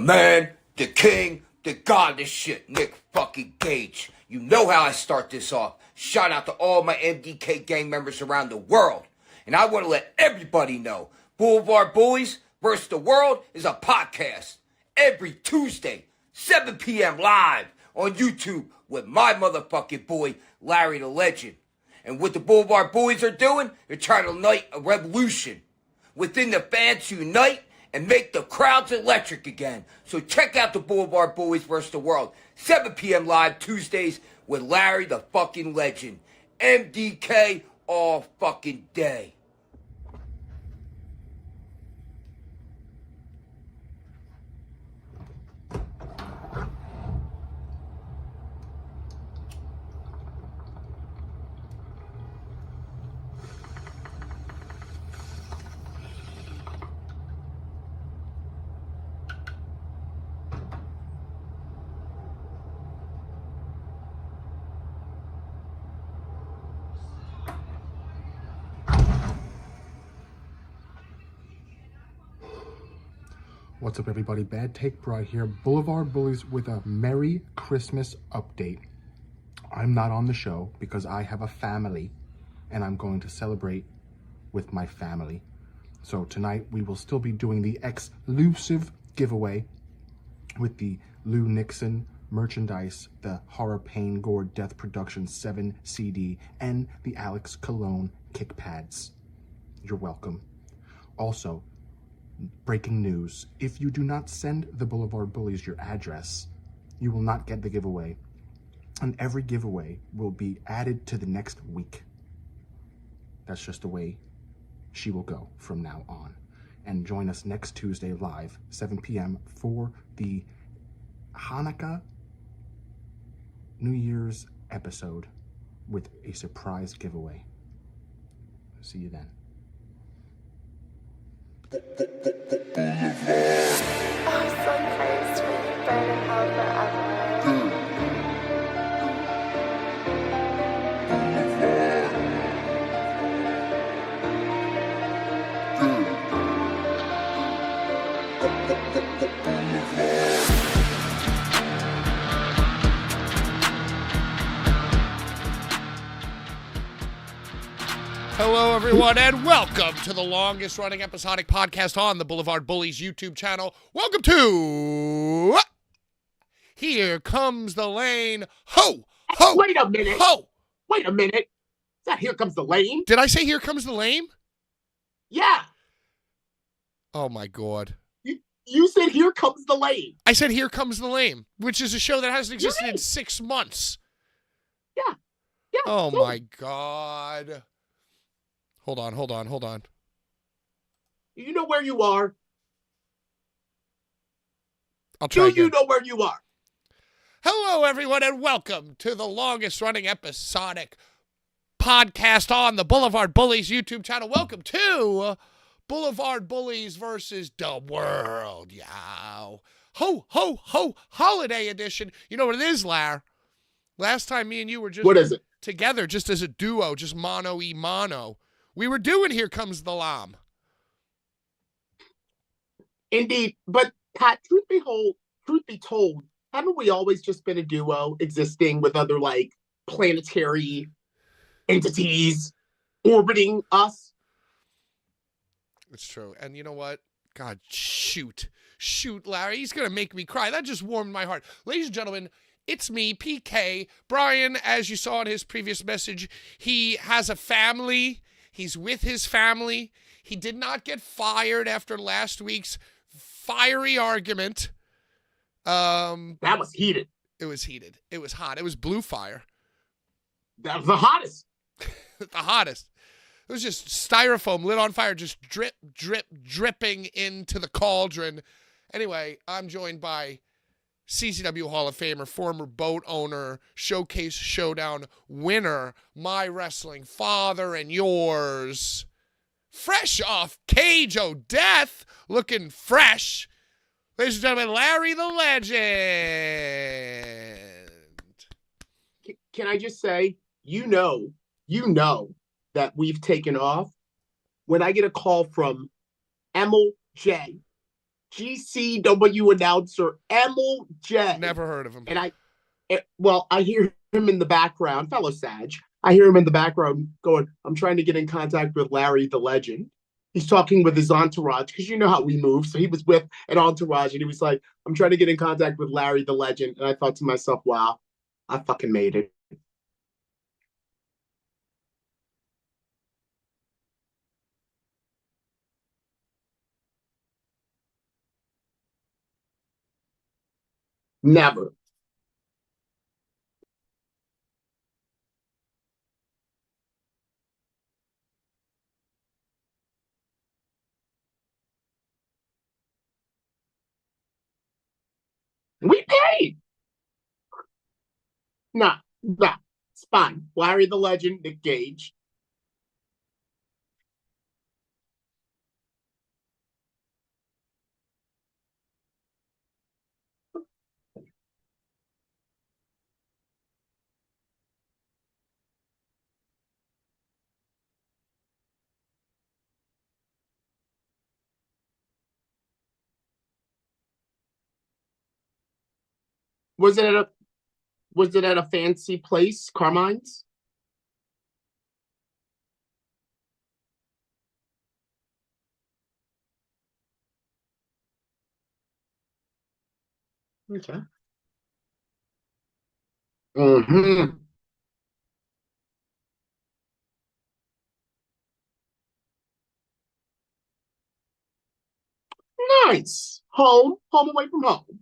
man, the king, the god of this shit, Nick fucking Gage. You know how I start this off. Shout out to all my MDK gang members around the world. And I want to let everybody know, Blvd Bullies vs. the World is a podcast. Every Tuesday, 7 p.m. live on YouTube with my motherfucking boy, Larry the Legend. And what the Blvd Bullies are doing, they're trying to ignite a revolution. Within the fans to unite and make the crowds electric again. So check out the Blvd Bullies vs. the World. 7 p.m. live Tuesdays with Larry the fucking Legend. MDK all fucking day. What's up, everybody? Bad Take Bride here. Blvd Bullies with a Merry Christmas update. I'm not on the show because I have a family and I'm going to celebrate with my family. So tonight we will still be doing the exclusive giveaway with the Lou Nixon merchandise, the Horror Pain Gore Death Production 7 CD, and the Alex Cologne kick pads. You're welcome. Also, breaking news: if you do not send the Blvd Bullies your address, you will not get the giveaway, and every giveaway will be added to the next week. That's just the way she will go from now on. And join us next Tuesday live, 7 p.m. for the Hanukkah New Year's episode with a surprise giveaway. See you then. I'm so close when you burn in hell forever. Hello, everyone, and welcome to the longest-running episodic podcast on the Blvd Bullies YouTube channel. Welcome to Here Comes the Lane. Ho! Ho! Wait a minute. Ho! Wait a minute. Is that Here Comes the Lane? Did I say Here Comes the Lame? Yeah. Oh, my God. You said Here Comes the Lane. I said Here Comes the Lame, which is a show that hasn't existed in 6 months. Yeah. Yeah. Oh, so- my God. Hold on. You know where you are? I'll try Do again. you know where you are? Hello, everyone, and welcome to the longest-running episodic podcast on the Blvd Bullies YouTube channel. Welcome to Blvd Bullies versus the World. Yow. Ho, ho, ho, holiday edition. You know what it is, Lar? Last time me and you were just What is it? together, just as a duo, just mono-e-mono. We were doing Here Comes the Lamb. Indeed. But, Pat, truth be told, haven't we always just been a duo existing with other, like, planetary entities orbiting us? It's true. And you know what? God, shoot, Larry. He's going to make me cry. That just warmed my heart. Ladies and gentlemen, it's me, PK. Brian, as you saw in his previous message, he has a family. He's with his family. He did not get fired after last week's fiery argument. That was heated. It was heated. It was hot. It was blue fire. That was the hottest. The hottest. It was just styrofoam lit on fire, just drip, drip, dripping into the cauldron. Anyway, I'm joined by CCW Hall of Famer, former boat owner, Showcase Showdown winner, my wrestling father and yours, fresh off Cage O' Death, looking fresh, ladies and gentlemen, Larry the Legend. Can I just say, you know that we've taken off when I get a call from Emil J. GCW announcer MJ. Never heard of him. And I hear him in the background, fellow Sag. I hear him in the background going, I'm trying to get in contact with Larry the Legend. He's talking with his entourage because you know how we move. So he was with an entourage and he was like, I'm trying to get in contact with Larry the Legend. And I thought to myself, wow, I fucking made it. Never. We paid. Nah. It's fine. Larry the Legend, Nick Gage. Was it at a fancy place, Carmine's? Okay. Mm-hmm. Nice. Home away from home.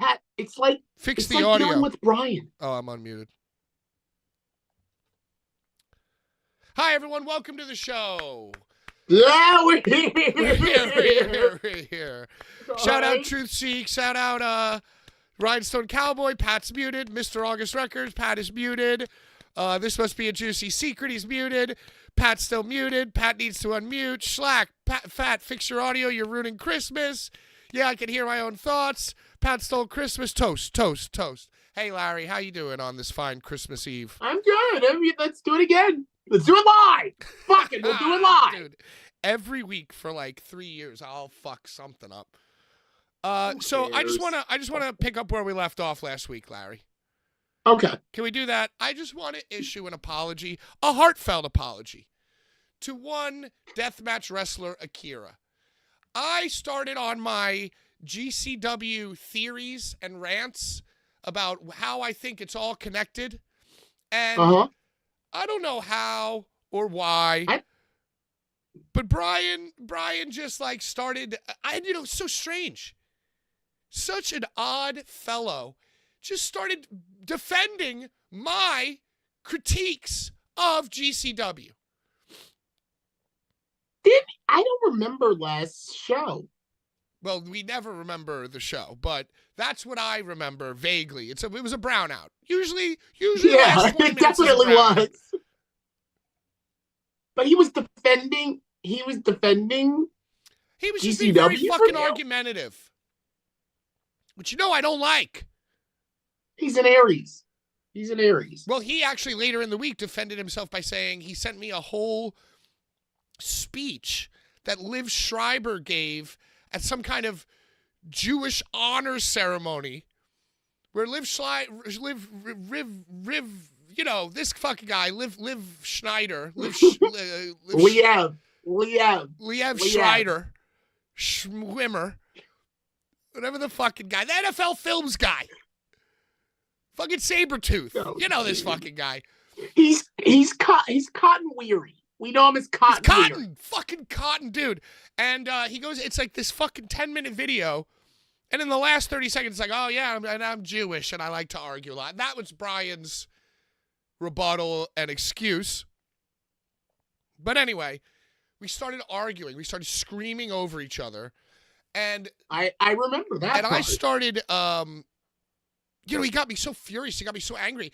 Pat, Fix it's the like audio. dealing with Brian. Oh, I'm unmuted. Hi, everyone. Welcome to the show. Yeah, we're here. We're here. Shout out Truth Seek. Shout out Rhinestone Cowboy. Pat's muted. Mr. August Records. Pat is muted. This must be a juicy secret. He's muted. Pat's still muted. Pat needs to unmute. Schlack. Fat, fix your audio. You're ruining Christmas. Yeah, I can hear my own thoughts. Pat stole Christmas. Toast, toast, toast. Hey, Larry, how you doing on this fine Christmas Eve? I'm good. Let's do it again. Let's do it live. Fuck it, we'll do it live. Dude, every week for like 3 years, I'll fuck something up. So I just wanna pick up where we left off last week, Larry. Okay. Can we do that? I just want to issue an apology, a heartfelt apology, to one deathmatch wrestler, Akira. I started on my GCW theories and rants about how I think it's all connected. And I don't know how or why. But Brian just like started, so strange. Such an odd fellow. Just started defending my critiques of GCW. I don't remember last show. Well, we never remember the show, but that's what I remember vaguely. It was a brownout. Usually Yeah, last 20 it minutes definitely is a brownout. was. But he was defending. He was just being very GCW fucking for you? argumentative. Which I don't like. He's an Aries. Well, he actually later in the week defended himself by saying he sent me a whole speech that Liv Schreiber gave at some kind of Jewish honor ceremony where Liv this fucking guy, Liv Schneider, Liev Schreider, Schwimmer, whatever the fucking guy, the NFL Films guy, fucking Sabretooth, this fucking guy. He's cotton weary. We know him as Cotton. Fucking Cotton, dude. And he goes, it's like this fucking 10-minute video. And in the last 30 seconds, it's like, oh, yeah, I'm Jewish and I like to argue a lot. And that was Brian's rebuttal and excuse. But anyway, We started arguing. We started screaming over each other. And I remember that. And part. I started, he got me so furious. He got me so angry.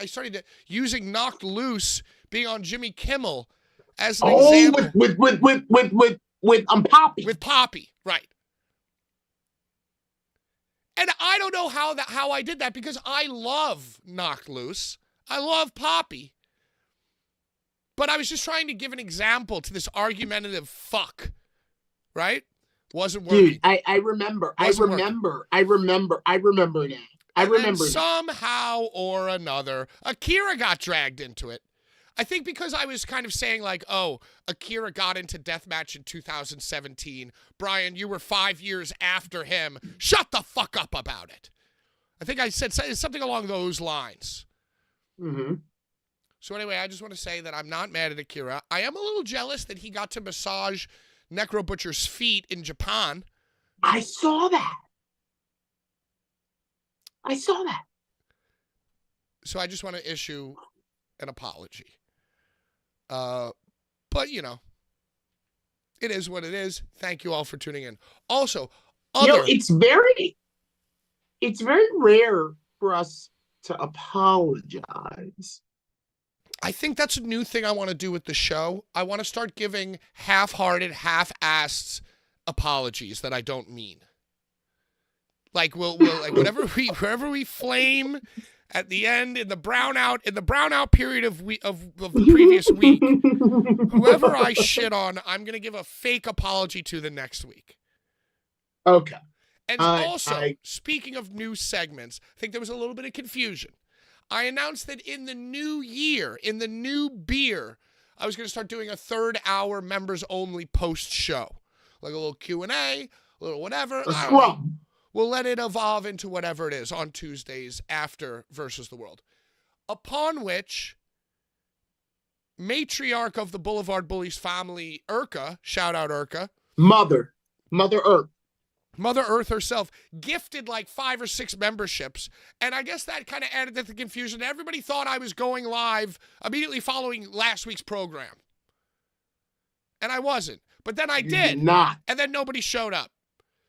I started using Knocked Loose being on Jimmy Kimmel as an example. With Poppy. With Poppy, right. And I don't know how I did that because I love Knocked Loose. I love Poppy. But I was just trying to give an example to this argumentative fuck, right? Wasn't working. Dude, I remember now. And somehow or another, Akira got dragged into it. I think because I was kind of saying like, oh, Akira got into deathmatch in 2017. Brian, you were 5 years after him. Shut the fuck up about it. I think I said something along those lines. Mm-hmm. So anyway, I just want to say that I'm not mad at Akira. I am a little jealous that he got to massage Necro Butcher's feet in Japan. I saw that. So I just want to issue an apology. But, it is what it is. Thank you all for tuning in. Also, it's very rare for us to apologize. I think that's a new thing I want to do with the show. I want to start giving half-hearted, half-assed apologies that I don't mean. Like we'll like wherever we flame at the end in the brownout period of the previous week, whoever I shit on, I'm gonna give a fake apology to the next week. Okay. And also, speaking of new segments, I think there was a little bit of confusion. I announced that in the new year, in the new beer, I was going to start doing a 3rd-hour members-only post-show. Like a little Q&A, a little whatever. We'll let it evolve into whatever it is on Tuesdays after Versus the World. Upon which, matriarch of the Blvd Bullies family, Urka, shout out Urka. Mother Earth. Mother Earth herself gifted like 5 or 6 memberships. And I guess that kind of added to the confusion. Everybody thought I was going live immediately following last week's program. And I wasn't. But then I did. Not. And then nobody showed up.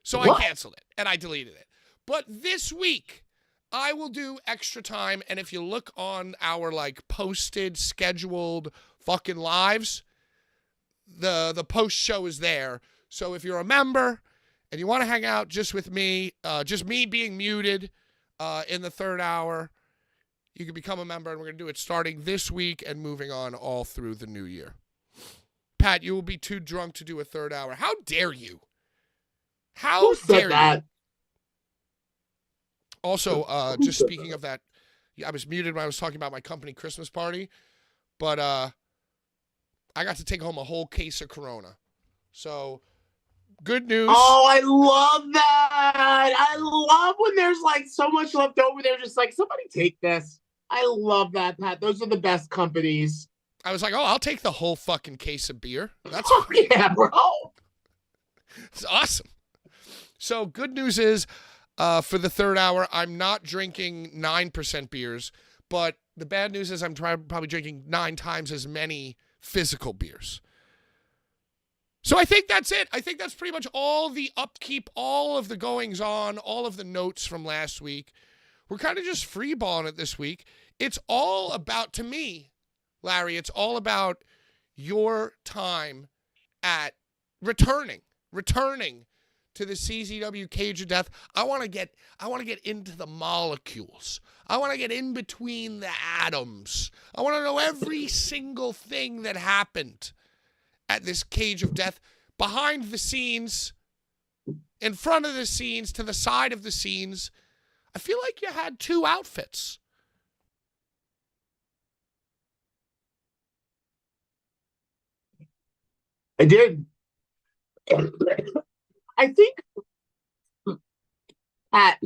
So What? I canceled it and I deleted it. But this week, I will do extra time. And if you look on our like posted, scheduled fucking lives, the post show is there. So if you're a member and you want to hang out just with me, just me being muted in the 3rd hour, you can become a member, and we're going to do it starting this week and moving on all through the new year. Pat, you will be too drunk to do a 3rd hour. How dare you? How dare you? Also, just speaking of that, I was muted when I was talking about my company Christmas party, but I got to take home a whole case of Corona. So... good news. Oh, I love that. I love when there's like so much left over. They're just like, somebody take this. I love that, Pat. Those are the best companies. I was like, oh, I'll take the whole fucking case of beer. That's yeah, bro. It's awesome. So good news is, for the 3rd hour, I'm not drinking 9% beers, but the bad news is I'm probably drinking 9 times as many physical beers. So I think that's it. I think that's pretty much all the upkeep, all of the goings on, all of the notes from last week. We're kind of just freeballing it this week. It's all about, to me, Larry, it's all about your time at returning to the CZW Cage of Death. I want to get into the molecules. I want to get in between the atoms. I want to know every single thing that happened at this Cage of Death, behind the scenes, in front of the scenes, to the side of the scenes. I feel like you had 2 outfits. I did. I think, Pat,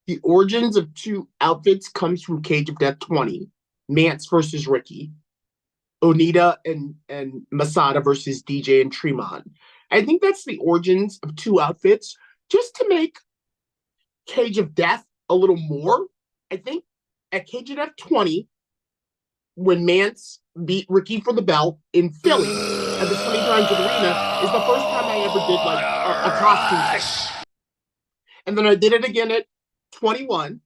the origins of 2 outfits comes from Cage of Death 20, Mance versus Ricky. Onita and Masada versus DJ and Tremont. I think that's the origins of 2 outfits, just to make Cage of Death a little more. I think at Cage of Death 20, when Mance beat Ricky for the belt in Philly at the 2300 Arena is the first time I ever did like a costume change. And then I did it again at 21.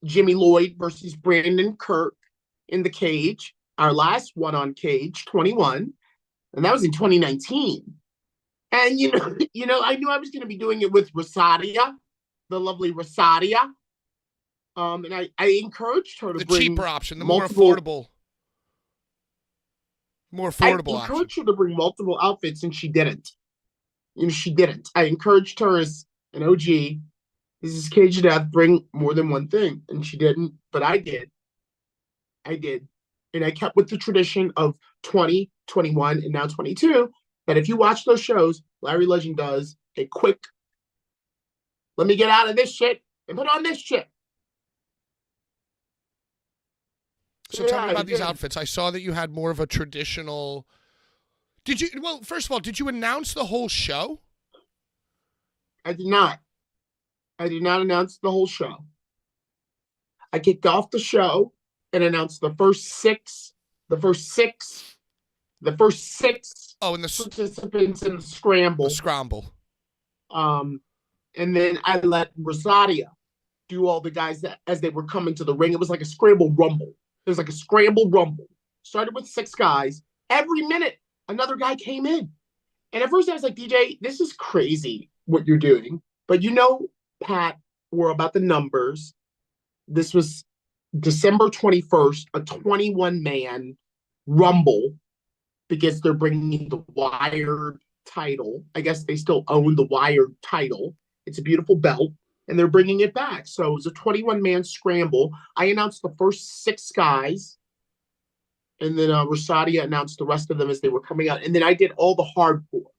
Jimmy Lloyd versus Brandon Kirk in the cage. Our last one on Cage, 21. And that was in 2019. And I knew I was going to be doing it with Rosadia, the lovely Rosadia. And I encouraged her to bring the cheaper option, the multiple, more affordable I encouraged option. her to bring multiple outfits, and she didn't. She didn't. I encouraged her as an OG. This is Cage of Death. Bring more than one thing, and she didn't. But I did. And I kept with the tradition of 20, 21, and now 22. That if you watch those shows, Larry Legend does a quick, let me get out of this shit and put on this shit. So tell me about these outfits. I saw that you had more of a traditional. First of all, did you announce the whole show? I did not. I did not announce the whole show. I kicked off the show and announced the first six Oh, and participants in the scramble. The scramble. And then I let Rosadia do all the guys that as they were coming to the ring. It was like a scramble rumble. It was like a scramble rumble. Started with 6 guys. Every minute, another guy came in. And at first I was like, DJ, this is crazy what you're doing. But Pat, we're about the numbers. This was December 21st, a 21-man rumble because they're bringing the Wired title. I guess they still own the Wired title. It's a beautiful belt, and they're bringing it back. So it was a 21-man scramble. I announced the first 6 guys, and then Rosadia announced the rest of them as they were coming out. And then I did all the hardcore.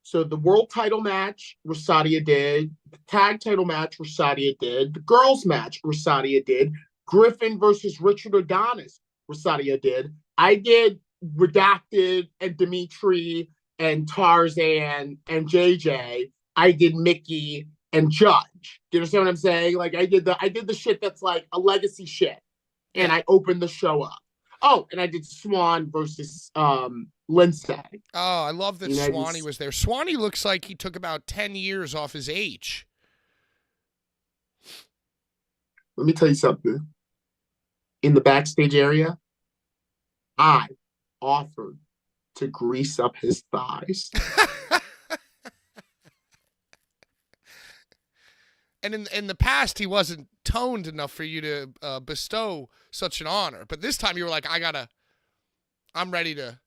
So the world title match, Rosadia did. The tag title match, Rosadia did. The girls match, Rosadia did. Griffin versus Richard Adonis, Rosadia did. I did Redacted and Dimitri and Tarzan and JJ. I did Mickey and Judge. Do you understand what I'm saying? Like I did the shit that's like a legacy shit. And I opened the show up. Oh, and I did Swan versus Lindsay. Oh, I love that Swanee was there. Swanee looks like he took about 10 years off his age. Let me tell you something. In the backstage area, I offered to grease up his thighs. And in the past, he wasn't toned enough for you to bestow such an honor. But this time you were like, I'm ready to.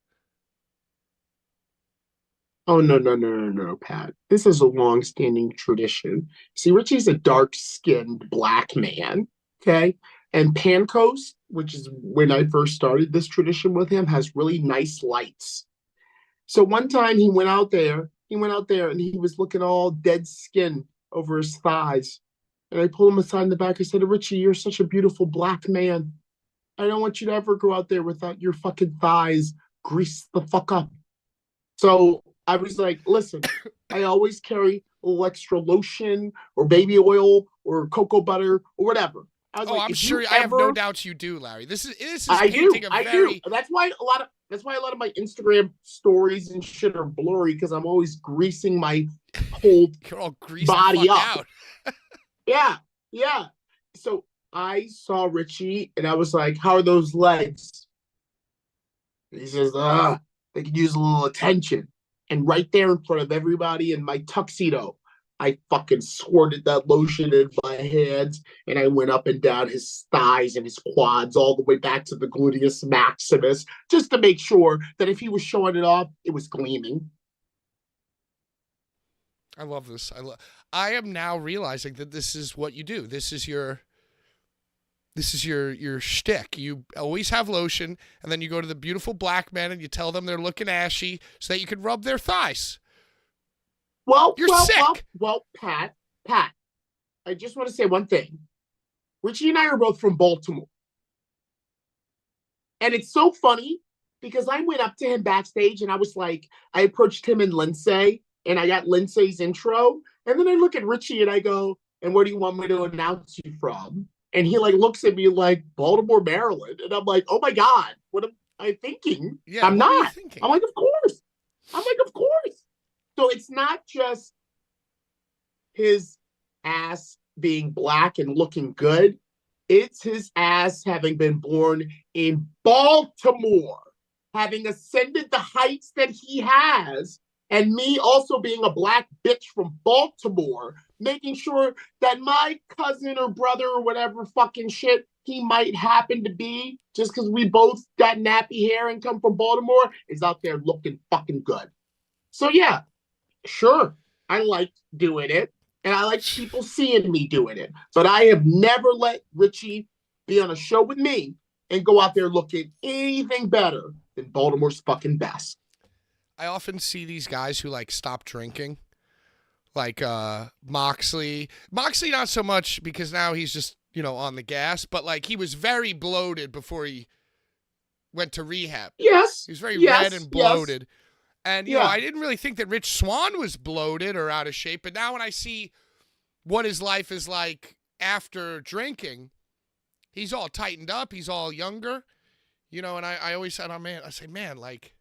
Oh, no, Pat. This is a long-standing tradition. See, Richie's a dark-skinned black man, okay? And Pancoast, which is when I first started this tradition with him, has really nice lights. So one time he went out there and he was looking all dead skin over his thighs. And I pulled him aside in the back. I said, Richie, you're such a beautiful black man. I don't want you to ever go out there without your fucking thighs greased the fuck up. So I was like, listen, I always carry a little extra lotion or baby oil or cocoa butter or whatever. I'm sure. I have no doubts you do, Larry. This is painting a very. That's why a lot of my Instagram stories and shit are blurry because I'm always greasing my whole body up. Yeah. So I saw Richie and I was like, "How are those legs?" And he says, they could use a little attention." And right there in front of everybody in my tuxedo, I fucking squirted that lotion in my hands and I went up and down his thighs and his quads all the way back to the gluteus maximus just to make sure that if he was showing it off, it was gleaming. I love this. I am now realizing that this is what you do. This is your shtick. You always have lotion, and then you go to the beautiful black men and you tell them they're looking ashy so that you can rub their thighs. You're sick. Well, Pat, I just want to say one thing. Richie and I are both from Baltimore. And it's so funny because I went up to him backstage and I was like, I approached him and Lindsay and I got Lindsay's intro. And then I look at Richie and I go, and where do you want me to announce you from? And he like looks at me like Baltimore, Maryland. And I'm like, oh my God, what am I thinking? Yeah, I'm what were you not. thinking? I'm like, of course. I'm like, of course. So it's not just his ass being black and looking good. It's his ass having been born in Baltimore, having ascended the heights that he has, and me also being a black bitch from Baltimore, making sure that my cousin or brother or whatever fucking shit he might happen to be, just because we both got nappy hair and come from Baltimore, is out there looking fucking good. So yeah, sure, I liked doing it, and I like people seeing me doing it. But I have never let Richie be on a show with me and go out there looking anything better than Baltimore's fucking best. I often see these guys who like stop drinking, like Moxley. Moxley not so much because now he's just, you know, on the gas, but like he was very bloated before he went to rehab. Yes. He was very yes, red and bloated. Yes. And, you know, I didn't really think that Rich Swann was bloated or out of shape. But now when I see what his life is like after drinking, he's all tightened up. He's all younger. You know, and I always said, man, like,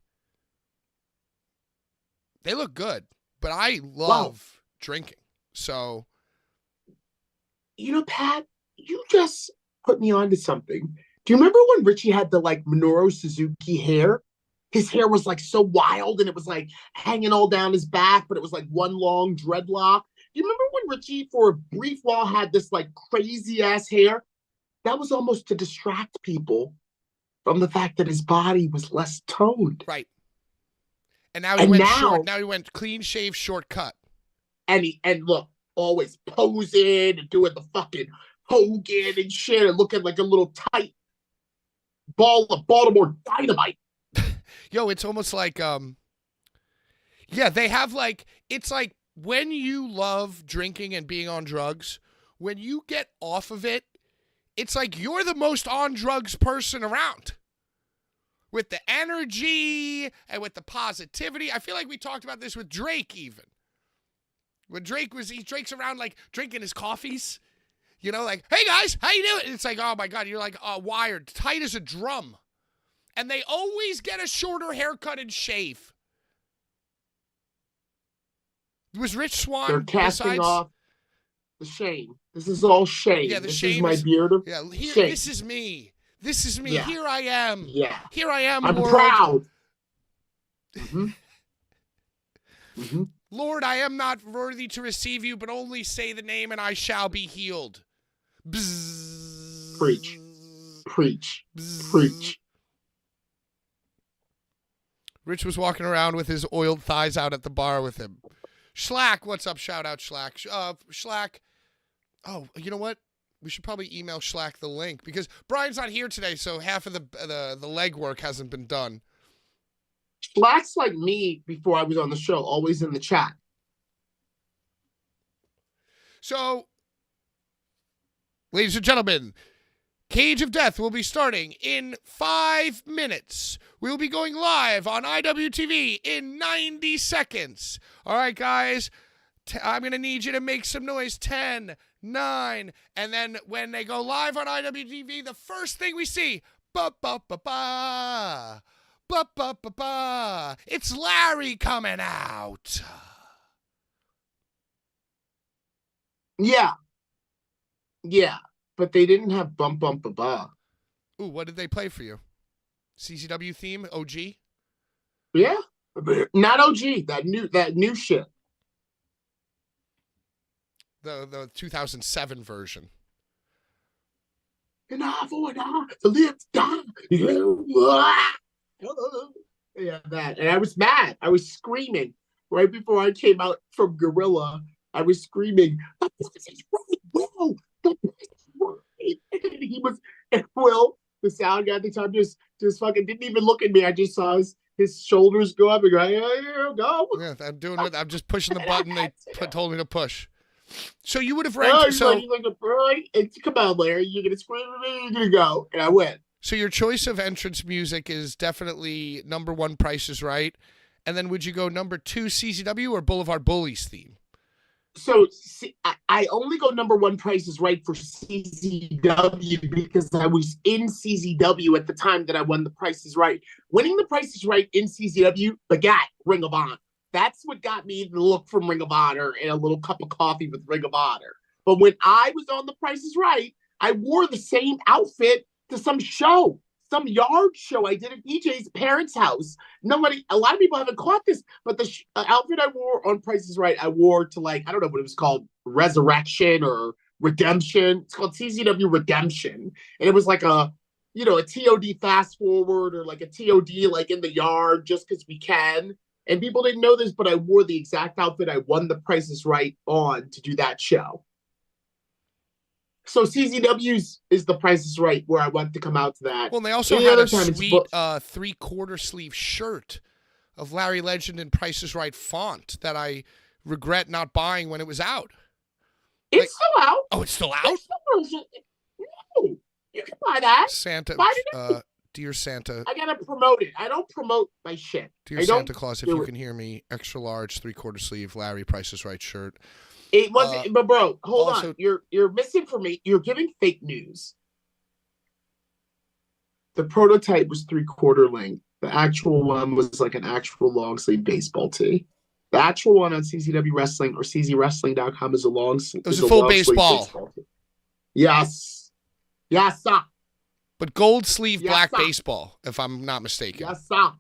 they look good. But I love drinking. So. You know, Pat, you just put me onto something. Do you remember when Richie had the, like, Minoru Suzuki hair? His hair was like so wild and it was like hanging all down his back, but it was like one long dreadlock. Do you remember when Richie, for a brief while, had this like crazy ass hair? That was almost to distract people from the fact that his body was less toned. Right. And now he went short. Now he went clean shave, shortcut. And look, always posing and doing the fucking Hogan and shit and looking like a little tight ball of Baltimore Dynamite. Yo, it's almost like, they have like, it's like when you love drinking and being on drugs, when you get off of it, it's like you're the most on drugs person around. With the energy and with the positivity. I feel like we talked about this with Drake even. When Drake's around like drinking his coffees, you know, like, hey guys, how you doing? And it's like, oh my God, you're like wired, tight as a drum. And they always get a shorter haircut and shave. Was Rich Swann? They're casting off the shame. This is all shame. Yeah, this is my beard of shame. This is me. This is me. Yeah. Here I am. Yeah. Here I am, I'm Lord. proud. Mm-hmm. Mm-hmm. Lord, I am not worthy to receive you, but only say the name and I shall be healed. Bzzz. Preach. Preach. Bzzz. Preach. Rich was walking around with his oiled thighs out at the bar with him. Schlack, what's up? Shout out Schlack. Schlack. Oh, you know what? We should probably email Schlack the link because Brian's not here today, so half of the legwork hasn't been done. Schlack's like me before I was on the show, always in the chat. So, ladies and gentlemen, Cage of Death will be starting in 5 minutes. We will be going live on IWTV in 90 seconds. All right, guys, I'm going to need you to make some noise. 10, 9, and then when they go live on IWTV, the first thing we see, ba-ba-ba-ba, ba-ba-ba-ba, it's Larry coming out. Yeah. Yeah. But they didn't have bump bump ba ba. Ooh, what did they play for you? CCW theme, OG? Yeah, not OG. That new shit. The 2007 version. And I for the lips die. Yeah, that. And I was mad. I was screaming right before I came out from Gorilla. I was screaming, "The place is right, Will. The place is right." And he was, and Will, the sound guy at the time, just fucking didn't even look at me. I just saw his shoulders go up and go, "Yeah, go." Yeah, I'm doing it. I'm just pushing the button they told me to push. So you would have ranked. So come on, Larry, you're gonna scream at me. You're gonna go, and I went. So your choice of entrance music is definitely number 1, Price is Right, and then would you go number 2, CZW or Blvd Bullies theme? So see, I only go number one Price is Right for CZW because I was in CZW at the time that I won the Price is Right. Winning the Price is Right in CZW begat Ring of Honor. That's what got me the look from Ring of Honor and a little cup of coffee with Ring of Honor. But when I was on the Price is Right, I wore the same outfit to some show, some yard show I did at DJ's parents' house. A lot of people haven't caught this, but the outfit I wore on Price is Right, I wore to like, I don't know what it was called, Resurrection or Redemption. It's called CZW Redemption. And it was like a TOD fast forward or like a TOD like in the yard just because we can. And people didn't know this, but I wore the exact outfit I won the Price is Right on to do that show. So CZW's is the Price is Right where I went to come out to that. Well, and they also Any had other a time, it's sweet 3/4 sleeve shirt of Larry Legend and Price is Right font that I regret not buying when it was out. It's still out. Oh, it's still out? There's still version. No, you can buy that. Santa, Buy it. dear Santa, I gotta promote it. I don't promote my shit. dear I don't Santa Claus, if do you it. can hear me, extra large 3/4 sleeve Larry Price is Right shirt. It wasn't, but bro, hold also- on. You're misinformation. You're giving fake news. The prototype was 3/4 length. The actual one was like an actual long sleeve baseball tee. The actual one on CZW Wrestling or CZWrestling.com is a long sleeve. It was a full baseball. Tee. Yes. Yes, sir. But gold sleeve Yes, black sir. baseball, if I'm not mistaken. Yes, sir.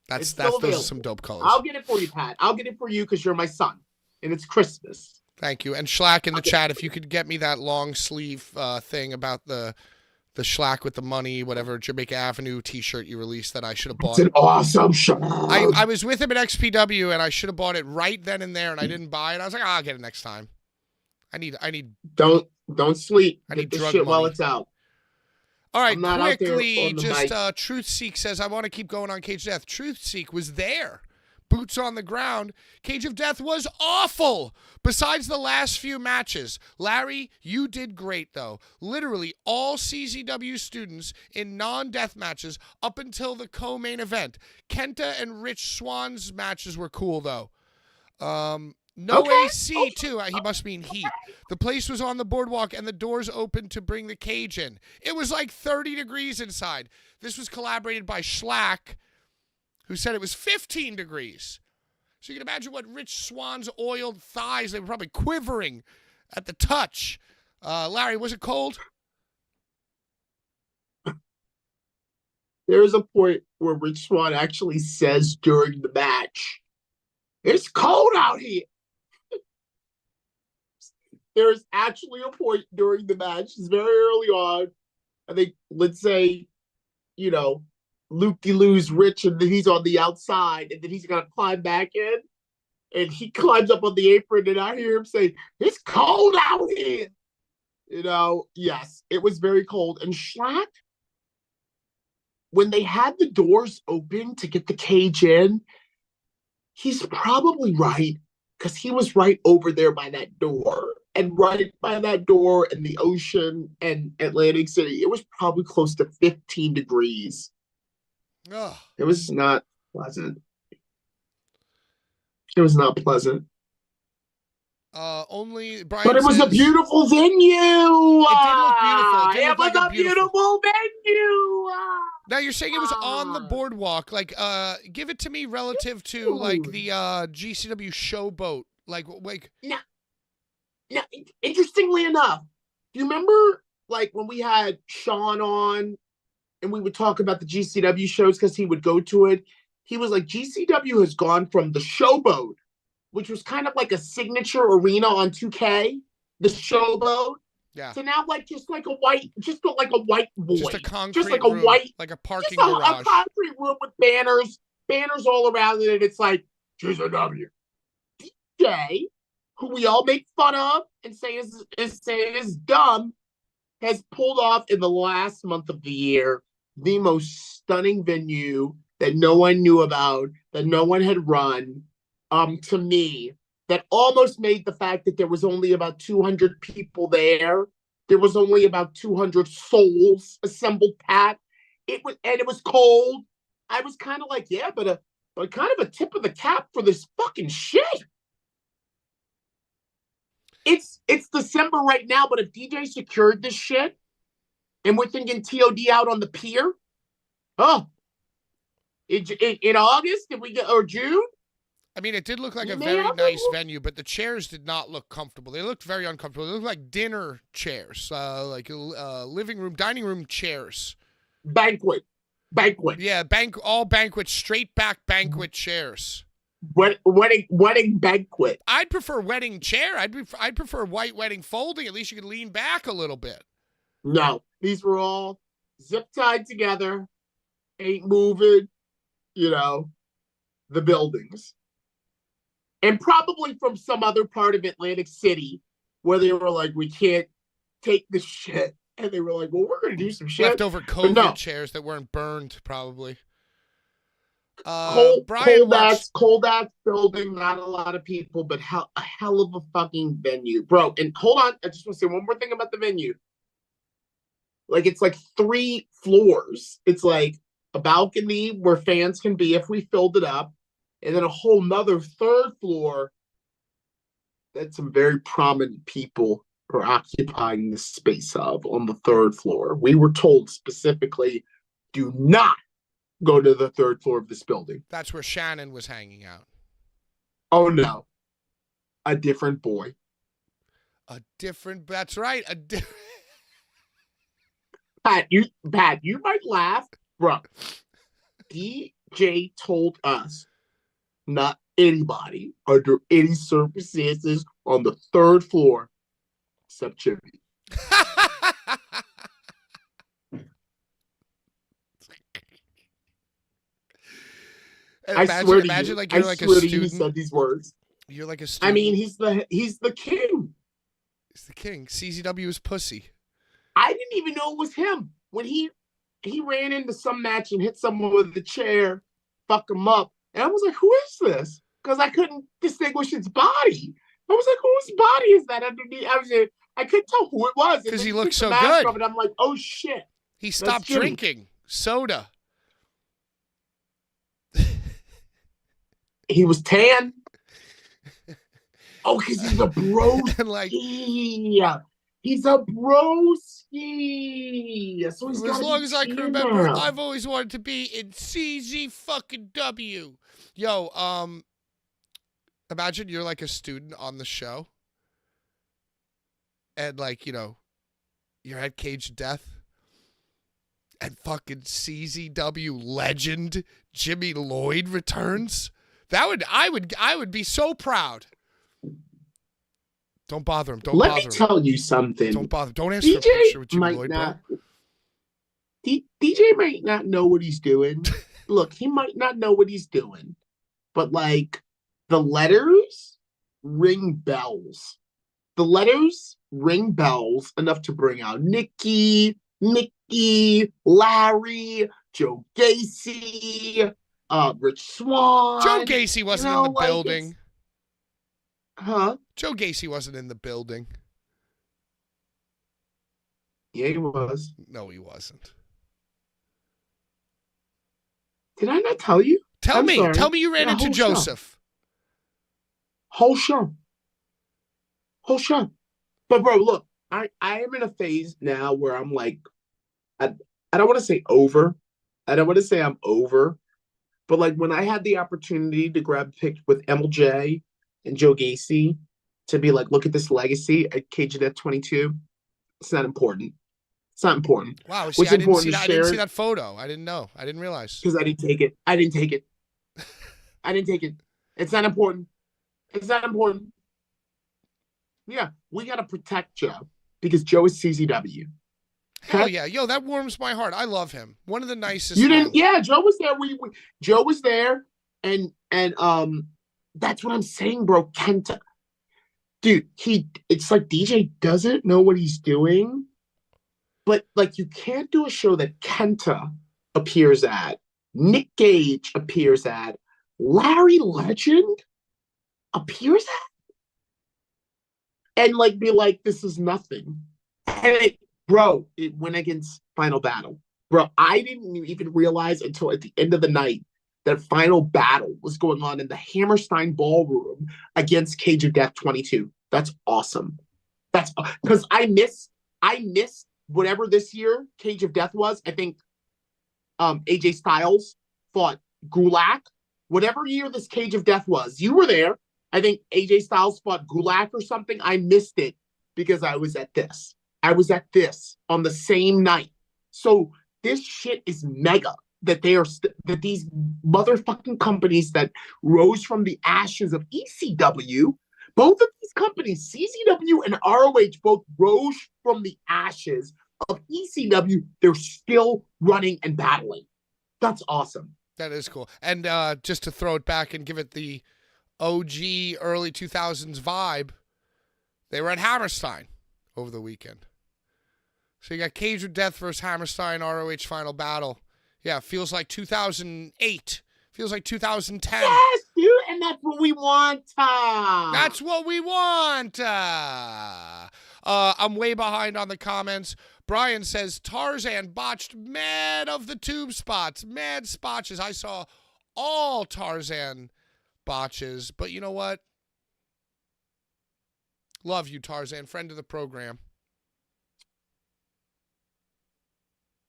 That's It's still those are available. some dope colors. I'll get it for you, Pat. I'll get it for you because you're my son. And it's Christmas. Thank you. And Schlack in the chat, if you could get me that long sleeve thing about the Schlack with the money, whatever, Jamaica Avenue t-shirt you released that I should have bought. It's an awesome shirt. I was with him at XPW and I should have bought it right then and there and I didn't buy it. I was like, I'll get it next time. I need Don't sleep. I Get need this drug shit while money. it's out. All right, I'm not out there quickly, on the just mic. Truth Seek says, I want to keep going on Cage of Death. Truth Seek was there. Boots on the ground. Cage of Death was awful. Besides the last few matches. Larry, you did great, though. Literally all CZW students in non-death matches up until the co-main event. Kenta and Rich Swan's matches were cool, though. No Okay. AC, too. He must mean heat. The place was on the boardwalk, and the doors opened to bring the cage in. It was like 30 degrees inside. This was collaborated by Schlack, who said it was 15 degrees. So you can imagine what Rich Swan's oiled thighs, they were probably quivering at the touch. Larry, was it cold? There's a point where Rich Swann actually says during the match, "It's cold out here." There's actually a point during the match. It's very early on. I think, let's say, Luke-de-Loo's Rich, and then he's on the outside, and then he's gonna climb back in, and he climbs up on the apron, and I hear him say, "It's cold out here." Yes, it was very cold. And Schlack, when they had the doors open to get the cage in, he's probably right, because he was right over there by that door. And right by that door and the ocean and Atlantic City, it was probably close to 15 degrees. Ugh. It was not pleasant. It was not pleasant. Only Brian But it was a says- beautiful venue. It did look beautiful. It did It look was like a a beautiful venue. Now you're saying it was on the boardwalk. Like, give it to me relative to like the GCW showboat. Like. Now, interestingly enough, do you remember like when we had Sean on and we would talk about the GCW shows because he would go to it? He was like, GCW has gone from the showboat, which was kind of like a signature arena on 2K, the showboat. Yeah. So now just like a white void. Just a concrete Just like a room, white, like a parking just a garage. concrete room with banners all around it. And it's like, GCW. DJ, who we all make fun of and say is dumb, has pulled off in the last month of the year the most stunning venue that no one knew about, that no one had run, to me, that almost made the fact that there was only about 200 people there. There was only about 200 souls assembled, Pat. It was cold. I was kind of like, yeah, but kind of a tip of the cap for this fucking shit. It's December right now, but if DJ secured this shit and we're thinking TOD out on the pier, oh, in August, if we get, or June. I mean, it did look like a Man, very nice venue, but the chairs did not look comfortable. They looked very uncomfortable. They looked like dinner chairs, like living room, dining room chairs. Banquet. Yeah, all banquet, straight back banquet chairs. Wedding banquet. I'd prefer wedding chair. I'd prefer white wedding folding. At least you could lean back a little bit. No, these were all zip tied together, ain't moving, the buildings. And probably from some other part of Atlantic City where they were like, we can't take this shit. And they were like, well, we're going to do some shit. Leftover COVID chairs that weren't burned, probably. Cold ass building, not a lot of people, but a hell of a fucking venue. Bro, and hold on, I just want to say one more thing about the venue. Like, it's like 3 floors. It's like a balcony where fans can be if we filled it up, and then a whole nother 3rd floor that some very prominent people are occupying the space of on the 3rd floor. We were told specifically, do not go to the 3rd floor of this building. That's where Shannon was hanging out. Oh no, a different boy. That's right. Pat, you might laugh, bro. DJ told us not anybody under any circumstances on the 3rd floor except Jimmy. Imagine like you're like a student. He said these words. You're like a student. I mean, he's the king. He's the king. CZW is pussy. I didn't even know it was him when he ran into some match and hit someone with the chair, fuck him up, and I was like, "Who is this?" Because I couldn't distinguish his body. I was like, "Whose body is that underneath?" I couldn't tell who it was because he looked so good. And I'm like, "Oh shit!" He stopped drinking soda. He was tan. Oh, because he's a broski. Like, he's a broski. So he's as long as I can remember, I've always wanted to be in CZ fucking W. Yo, imagine you're like a student on the show. And like, you're at Cage of Death. And fucking CZW legend Jimmy Lloyd returns. I would be so proud. Don't bother him. Let me tell you something. Don't bother. Don't ask for a picture with Jimmy Lloyd, bro. DJ might not know what he's doing. Look, he might not know what he's doing. But like the letters ring bells. The letters ring bells enough to bring out Nikki, Larry, Joe Gacy, Rich Swann. Joe Gacy wasn't in the building. Huh? Joe Gacy wasn't in the building. Yeah, he was. No, he wasn't. Did I not tell you? Tell me you ran into Joseph. Whole show. But bro, look, I am in a phase now where I'm like, I don't want to say over. I don't want to say I'm over. But like when I had the opportunity to grab a pic with MLJ and Joe Gacy to be like, look at this legacy at Cage of Death 22, it's not important. It's not important. Wow, see, I didn't see that photo. I didn't know. I didn't realize. Because I didn't take it. It's not important. Yeah, we got to protect Joe because Joe is CZW. Hell yeah. Yo, that warms my heart. I love him. One of the nicest. You didn't? Yeah, Joe was there. Joe was there. And that's what I'm saying, bro. Kenta. Dude, it's like DJ doesn't know what he's doing. But like you can't do a show that Kenta appears at, Nick Gage appears at, Larry Legend appears at, and like be like, this is nothing. And it went against Final Battle. Bro, I didn't even realize until at the end of the night that Final Battle was going on in the Hammerstein Ballroom against Cage of Death 22. That's awesome. That's because I missed whatever this year Cage of Death was. I think AJ Styles fought Gulak. Whatever year this Cage of Death was, you were there. I think AJ Styles fought Gulak or something. I missed it because I was at this. I was at this on the same night. So this shit is mega that that these motherfucking companies that rose from the ashes of ECW, both of these companies, CZW and ROH, both rose from the ashes of ECW. They're still running and battling. That's awesome. That is cool. And just to throw it back and give it the OG early 2000s vibe, they were at Hammerstein over the weekend. So you got Cage of Death versus Hammerstein ROH final battle. Yeah, feels like 2008. Feels like 2010. Yes, dude, and that's what we want. That's what we want. I'm way behind on the comments. Brian says, Tarzan botched mad of the tube spots. Mad spotches. I saw all Tarzan botches. But you know what? Love you, Tarzan. Friend of the program.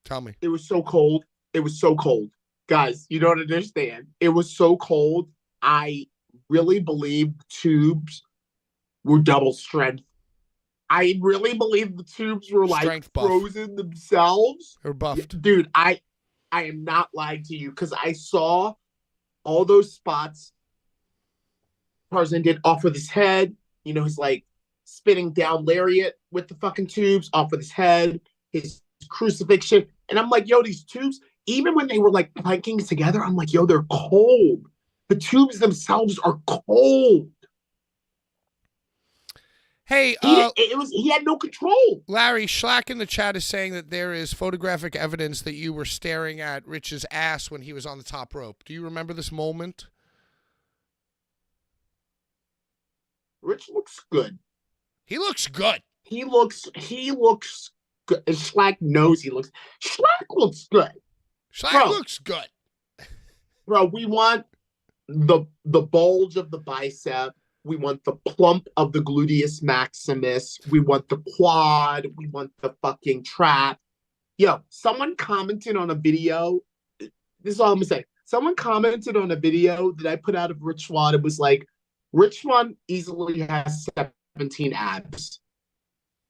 Tell me. It was so cold. It was so cold. Guys, you don't understand. It was so cold. I really believe the tubes were double strength. I really believe the tubes were like frozen themselves. They're buffed. Dude, I am not lying to you because I saw all those spots Tarzan did off with his head. You know, he's like spinning down lariat with the fucking tubes off with his head, his crucifixion. And I'm like, yo, these tubes, even when they were like planking together, I'm like, yo, they're cold. The tubes themselves are cold. Hey, he had no control. Larry Schlack in the chat is saying that there is photographic evidence that you were staring at Rich's ass when he was on the top rope. Do you remember this moment? Rich looks good. He looks good. He looks good. And Schlack knows he looks. Schlack looks good. Schlack looks good. Bro, we want the bulge of the bicep. We want the plump of the gluteus maximus. We want the quad. We want the fucking trap. Yo, someone commented on a video. This is all I'm going to say. Someone commented on a video that I put out of Rich Swann. It was like, Rich Swann easily has 17 abs.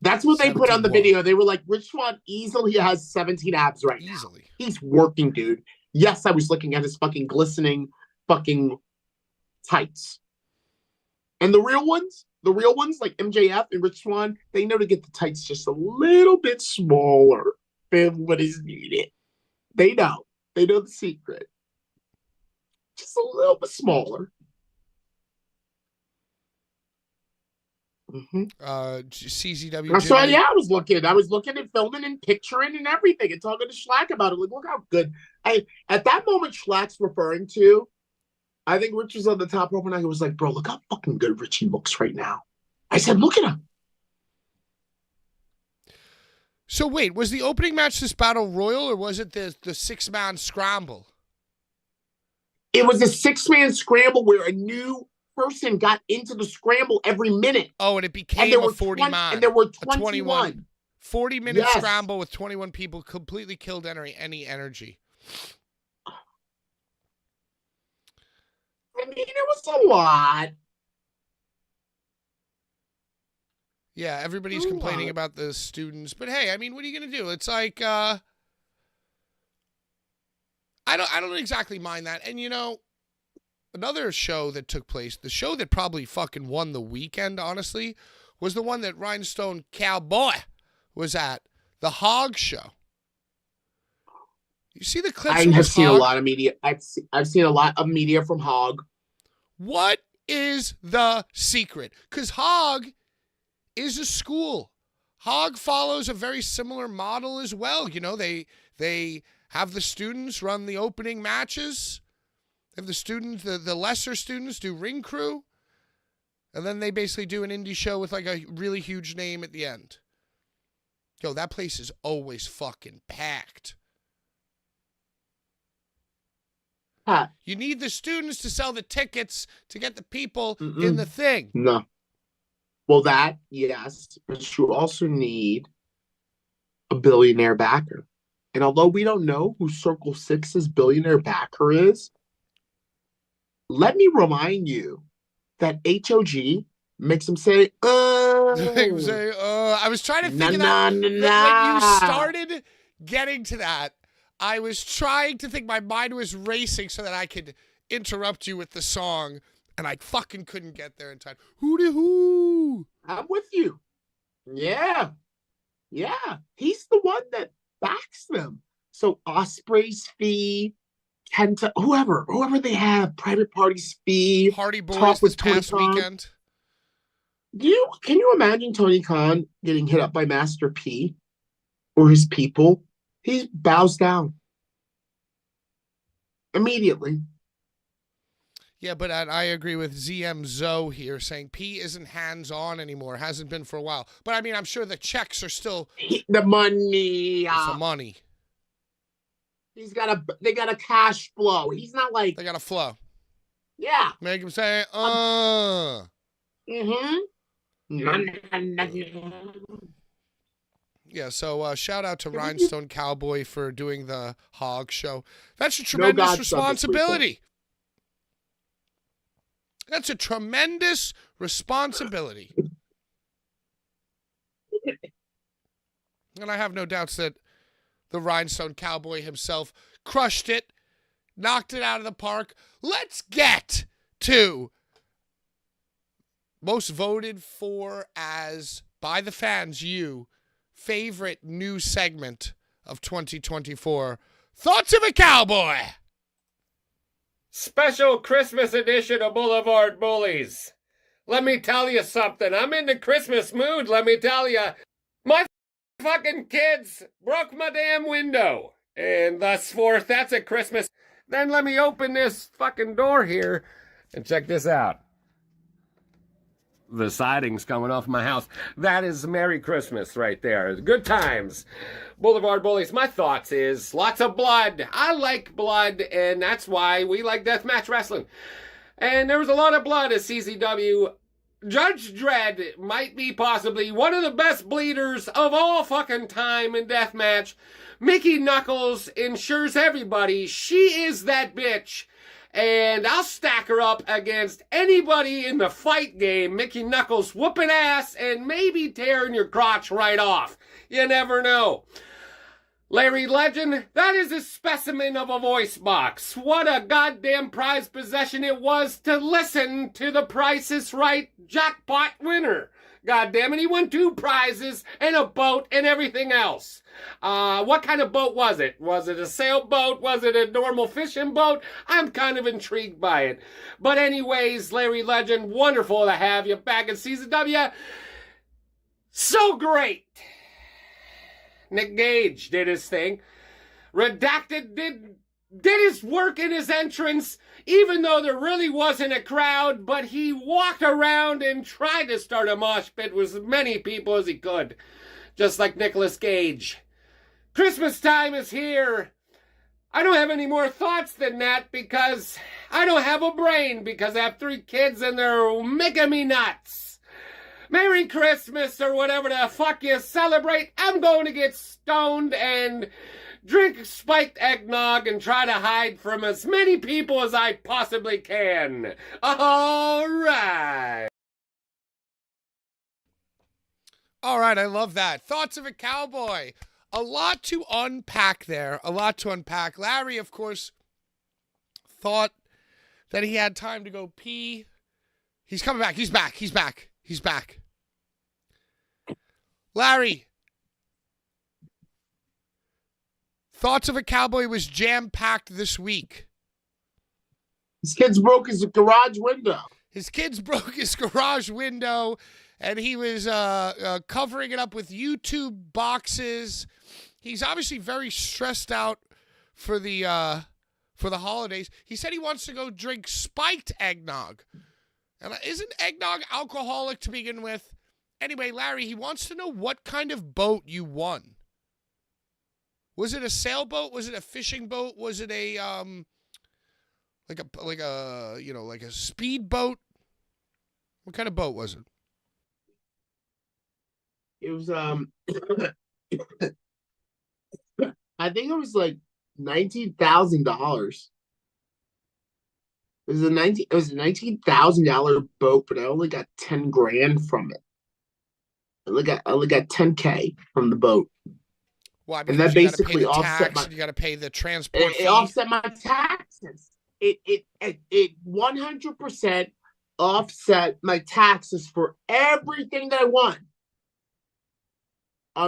That's what they put on the video. They were like, Rich Swann easily has 17 abs right now. Easily. He's working, dude. Yes, I was looking at his fucking glistening fucking tights. And the real ones like MJF and Rich Swann, they know to get the tights just a little bit smaller than what is needed. They know. They know the secret. Just a little bit smaller. Mm-hmm. CZW. So yeah, I was looking at filming and picturing and everything and talking to Schlack about it. Like, look how good. At that moment, Schlack's referring to, I think Rich was on the top rope and I was like, bro, look how fucking good Richie looks right now. I said, look at him. So wait, was the opening match this battle royal or was it the 6-man scramble? It was a 6-man scramble where a new person got into the scramble every minute. Oh, and it became a 40-man. And there were 21. 40-minute scramble with 21 people completely killed any energy. I mean, it was a lot. Yeah, everybody's complaining about the students. But hey, I mean, what are you going to do? It's like, I don't exactly mind that. And, you know, another show that took place, the show that probably fucking won the weekend, honestly, was the one that Rhinestone Cowboy was at, the Hog Show. You see the clips? I have seen a lot of media. I've seen a lot of media from Hog. What is the secret? Because Hog is a school. Hog follows a very similar model as well. You know, they have the students run the opening matches. They have the students, the lesser students do ring crew. And then they basically do an indie show with like a really huge name at the end. Yo, that place is always fucking packed. You need the students to sell the tickets to get the people in the thing. No. Well, that, yes, but you also need a billionaire backer. And although we don't know who Circle Six's billionaire backer is, let me remind you that HOG makes him say, I was trying to na figure na that na when you na. started getting to that, I was trying to think, my mind was racing so that I could interrupt you with the song, and I fucking couldn't get there in time. Hooty hoo! I'm with you. Yeah. Yeah. He's the one that backs them. So Osprey's fee, Kenta, whoever they have, private party's fee, Hardy Boys talk this with Tony past Khan. weekend. Can you imagine Tony Khan getting hit up by Master P or his people? He bows down immediately. Yeah, but I agree with ZM Zoe here, saying P isn't hands-on anymore. Hasn't been for a while. But, I mean, I'm sure the checks are still... The money. It's the money. They got a cash flow. He's not like... They got a flow. Yeah. Make him say, Mm-hmm. Yeah, so shout out to Rhinestone Cowboy for doing the Hog Show. That's a tremendous responsibility. That's a tremendous responsibility. And I have no doubts that the Rhinestone Cowboy himself crushed it, knocked it out of the park. Let's get to most voted for as, by the fans, favorite new segment of 2024. Thoughts of a Cowboy. Special Christmas edition of Blvd Bullies. Let me tell you something. I'm in the Christmas mood, let me tell you. My fucking kids broke my damn window. And thus forth, that's a Christmas. Then let me open this fucking door here and check this out. The siding's coming off my house. That is Merry Christmas right there. Good times. Blvd Bullies, my thoughts is lots of blood. I like blood, and that's why we like deathmatch wrestling. And there was a lot of blood at CZW. Judge Dredd might be possibly one of the best bleeders of all fucking time in deathmatch. Mickey Knuckles ensures everybody she is that bitch. And I'll stack her up against anybody in the fight game. Mickey Knuckles whooping ass and maybe tearing your crotch right off. You never know. Larry Legend, that is a specimen of a voice box. What a goddamn prized possession it was to listen to the Price is Right jackpot winner. God damn it, he won 2 prizes and a boat and everything else. What kind of boat was it? Was it a sailboat? Was it a normal fishing boat? I'm kind of intrigued by it. But anyways, Larry Legend, wonderful to have you back at CZW. So great. Nick Gage did his thing. Redacted did his work in his entrance, even though there really wasn't a crowd, but he walked around and tried to start a mosh pit with as many people as he could. Just like Nicolas Cage. Christmas time is here. I don't have any more thoughts than that because I don't have a brain because I have 3 kids and they're making me nuts. Merry Christmas or whatever the fuck you celebrate. I'm going to get stoned and drink spiked eggnog and try to hide from as many people as I possibly can. All right. All right, I love that. Thoughts of a Cowboy. A lot to unpack there. A lot to unpack. Larry, of course, thought that he had time to go pee. He's coming back. He's back. He's back. He's back. Larry. Thoughts of a Cowboy was jam-packed this week. His kids broke his garage window. His kids broke his garage window, and he was covering it up with YouTube boxes. He's obviously very stressed out for the holidays. He said he wants to go drink spiked eggnog. And isn't eggnog alcoholic to begin with? Anyway, Larry, he wants to know what kind of boat you won. Was it a sailboat? Was it a fishing boat? Was it a like a speedboat? What kind of boat was it? It was I think it was like $19,000. It was a $19,000 boat, but I only got 10 grand from it. I only got 10K from the boat. Why? And Because that you got to pay basically the offset tax my and you got to pay the transport it fee. offset my taxes. It 100% offset my taxes for everything that I won.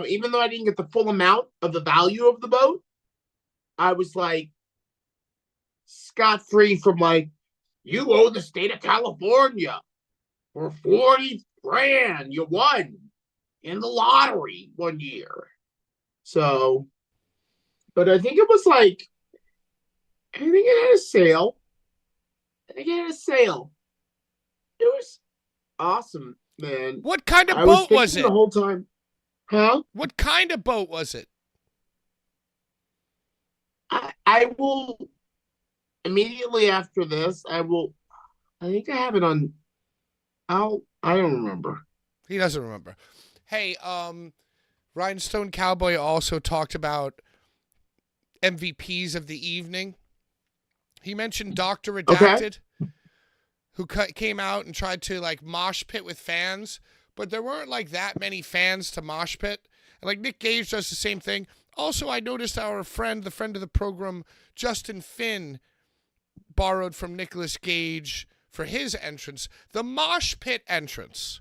Even though I didn't get the full amount of the value of the boat, I was like scot-free from like, you owe the state of California for 40 grand you won in the lottery one year. So, but I think it was like, I think it had a sale. I think it had a sale. It was awesome, man. What kind of I was boat was thinking the it? whole time, huh? What kind of boat was it? I will immediately after this, I think I have it on, I don't remember. He doesn't remember. Hey, Rhinestone Cowboy also talked about MVPs of the evening. He mentioned Dr. Redacted, who came out and tried to like mosh pit with fans, but there weren't like that many fans to mosh pit. And like Nick Gage does the same thing. Also, I noticed our friend, the friend of the program, Justin Finn, borrowed from Nicolas Gage for his entrance, the mosh pit entrance.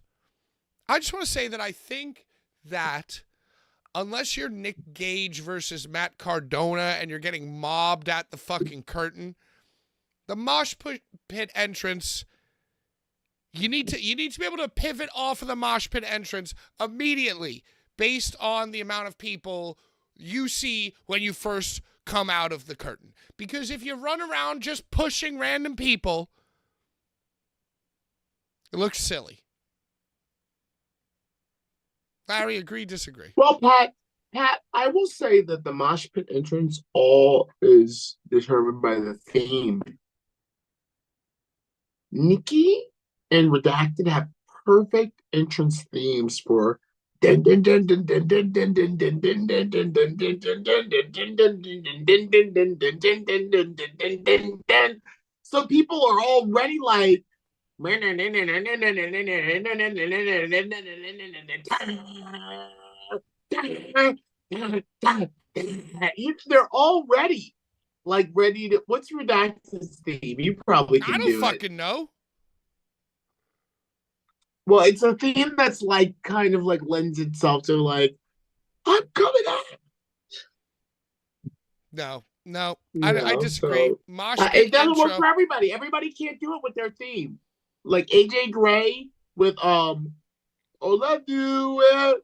I just want to say that I think that unless you're Nick Gage versus Matt Cardona and you're getting mobbed at the fucking curtain, the mosh pit entrance, you need to be able to pivot off of the mosh pit entrance immediately based on the amount of people you see when you first come out of the curtain. Because if you run around just pushing random people, it looks silly. Larry, agree, disagree? Well, Pat, I will say that the mosh pit entrance all is determined by the theme. Nikki and Redacted have perfect entrance themes for so people are already like they're already like ready to. What's Redacted's theme? You probably I can don't do it. fucking know. Well, it's a theme that's like kind of like lends itself to like, I'm coming out. No, You I know, disagree. so Mosh it pit doesn't work intro. for everybody. Everybody can't do it with their theme. Like AJ Gray with All I do it,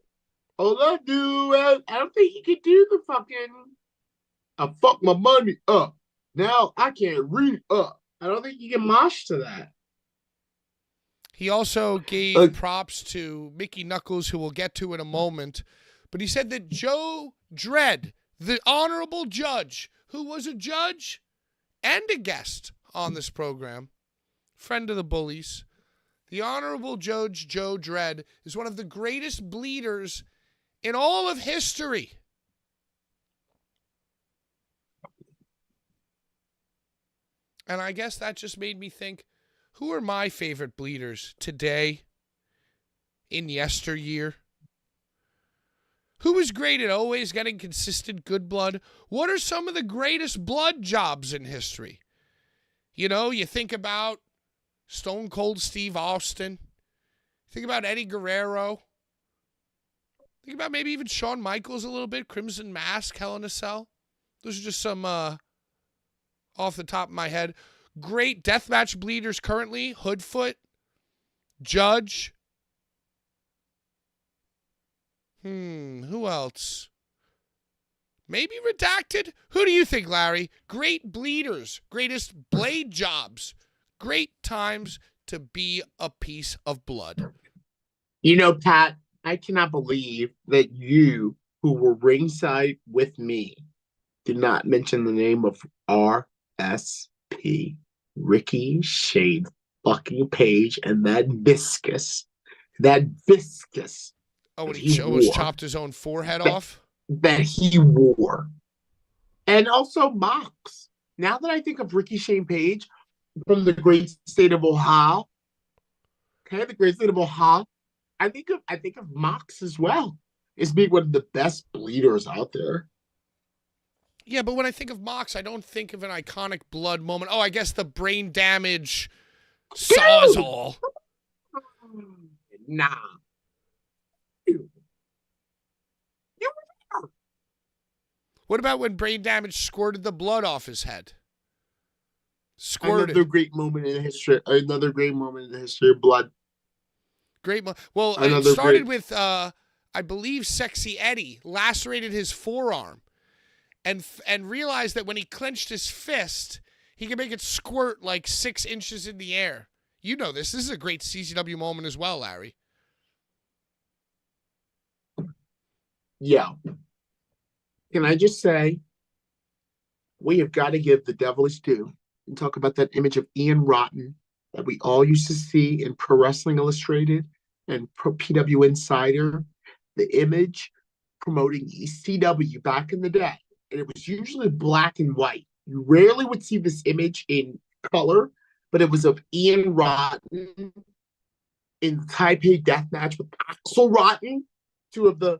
all I do it. I don't think he could do the fucking I fuck my money up. Now I can't read up. I don't think you can mosh to that. He also gave props to Mickey Knuckles, who we'll get to in a moment. But he said that Joe Dredd, the honorable judge, who was a judge and a guest on this program, friend of the Bullies, the honorable Judge Joe Dredd is one of the greatest bleeders in all of history. And I guess that just made me think, who are my favorite bleeders today, in yesteryear? Who was great at always getting consistent good blood? What are some of the greatest blood jobs in history? You know, you think about Stone Cold Steve Austin. Think about Eddie Guerrero. Think about maybe even Shawn Michaels a little bit. Crimson Mask, Hell in a Cell. Those are just some off the top of my head. Great deathmatch bleeders currently. Hoodfoot. Judge. Who else? Maybe Redacted? Who do you think, Larry? Great bleeders. Greatest blade jobs. Great times to be a piece of blood. You know, Pat, I cannot believe that you, who were ringside with me, did not mention the name of RSP, Ricky Shade fucking Page, and that viscous Oh, when that he he almost wore. chopped his own forehead That- off? That he wore. And also Mox. Now that I think of Ricky Shane Page from the great state of Ohio, okay, the great state of Ohio, I think of Mox as well as being one of the best bleeders out there. Yeah, but when I think of Mox, I don't think of an iconic blood moment. Oh, I guess the brain damage Sawzall. Nah. You were there. What about when brain damage squirted the blood off his head? Squirted. Another great moment in the history. Another great moment in the history of blood. Great. Well, it Another started great- with, I believe, Sexy Eddie lacerated his forearm and realized that when he clenched his fist, he could make it squirt like 6 inches in the air. You know this. This is a great CCW moment as well, Larry. Yeah. Can I just say, we have got to give the devil his due and talk about that image of Ian Rotten that we all used to see in Pro Wrestling Illustrated and Pro PW Insider. The image promoting ECW back in the day. And it was usually black and white. You rarely would see this image in color, but it was of Ian Rotten in the Taipei death match with Axel Rotten, two of the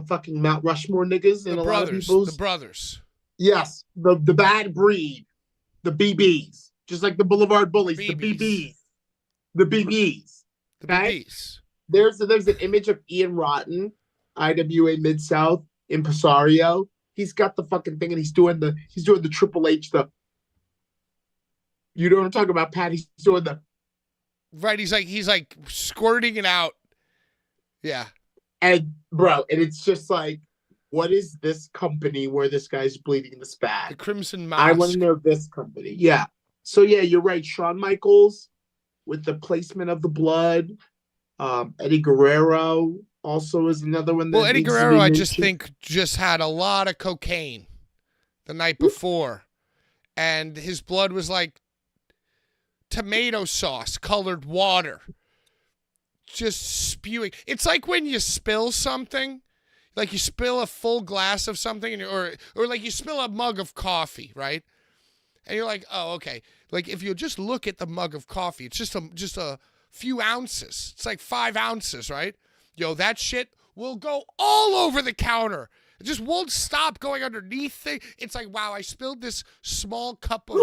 fucking Mount Rushmore niggas and The a lot of brothers. people's. The brothers. Yes, the bad breed, the BBs, just like the Boulevard Bullies, the BBs. the BBs. The Okay? BBs. There's an image of Ian Rotten, IWA Mid South, impresario. He's got the fucking thing, and he's doing the Triple H stuff. You know what I'm talking about, Pat? He's doing the Right. He's like squirting it out. Yeah. and it's just like, what is this company where this guy's bleeding this The bad? Crimson Mask. I want to know this company. Yeah. So yeah, you're right. Shawn Michaels with the placement of the blood. Eddie Guerrero also is another one. That Well, Eddie needs to be Guerrero, I just mentioned. think, just had a lot of cocaine the night before. And his blood was like tomato sauce colored water. Just spewing. It's like when you spill something, like you spill a full glass of something, or like you spill a mug of coffee, right? And you're like, oh, okay. Like if you just look at the mug of coffee, it's just a few ounces. It's like 5 ounces, right? Yo, that shit will go all over the counter. It just won't stop going underneath things. It's like, wow, I spilled this small cup of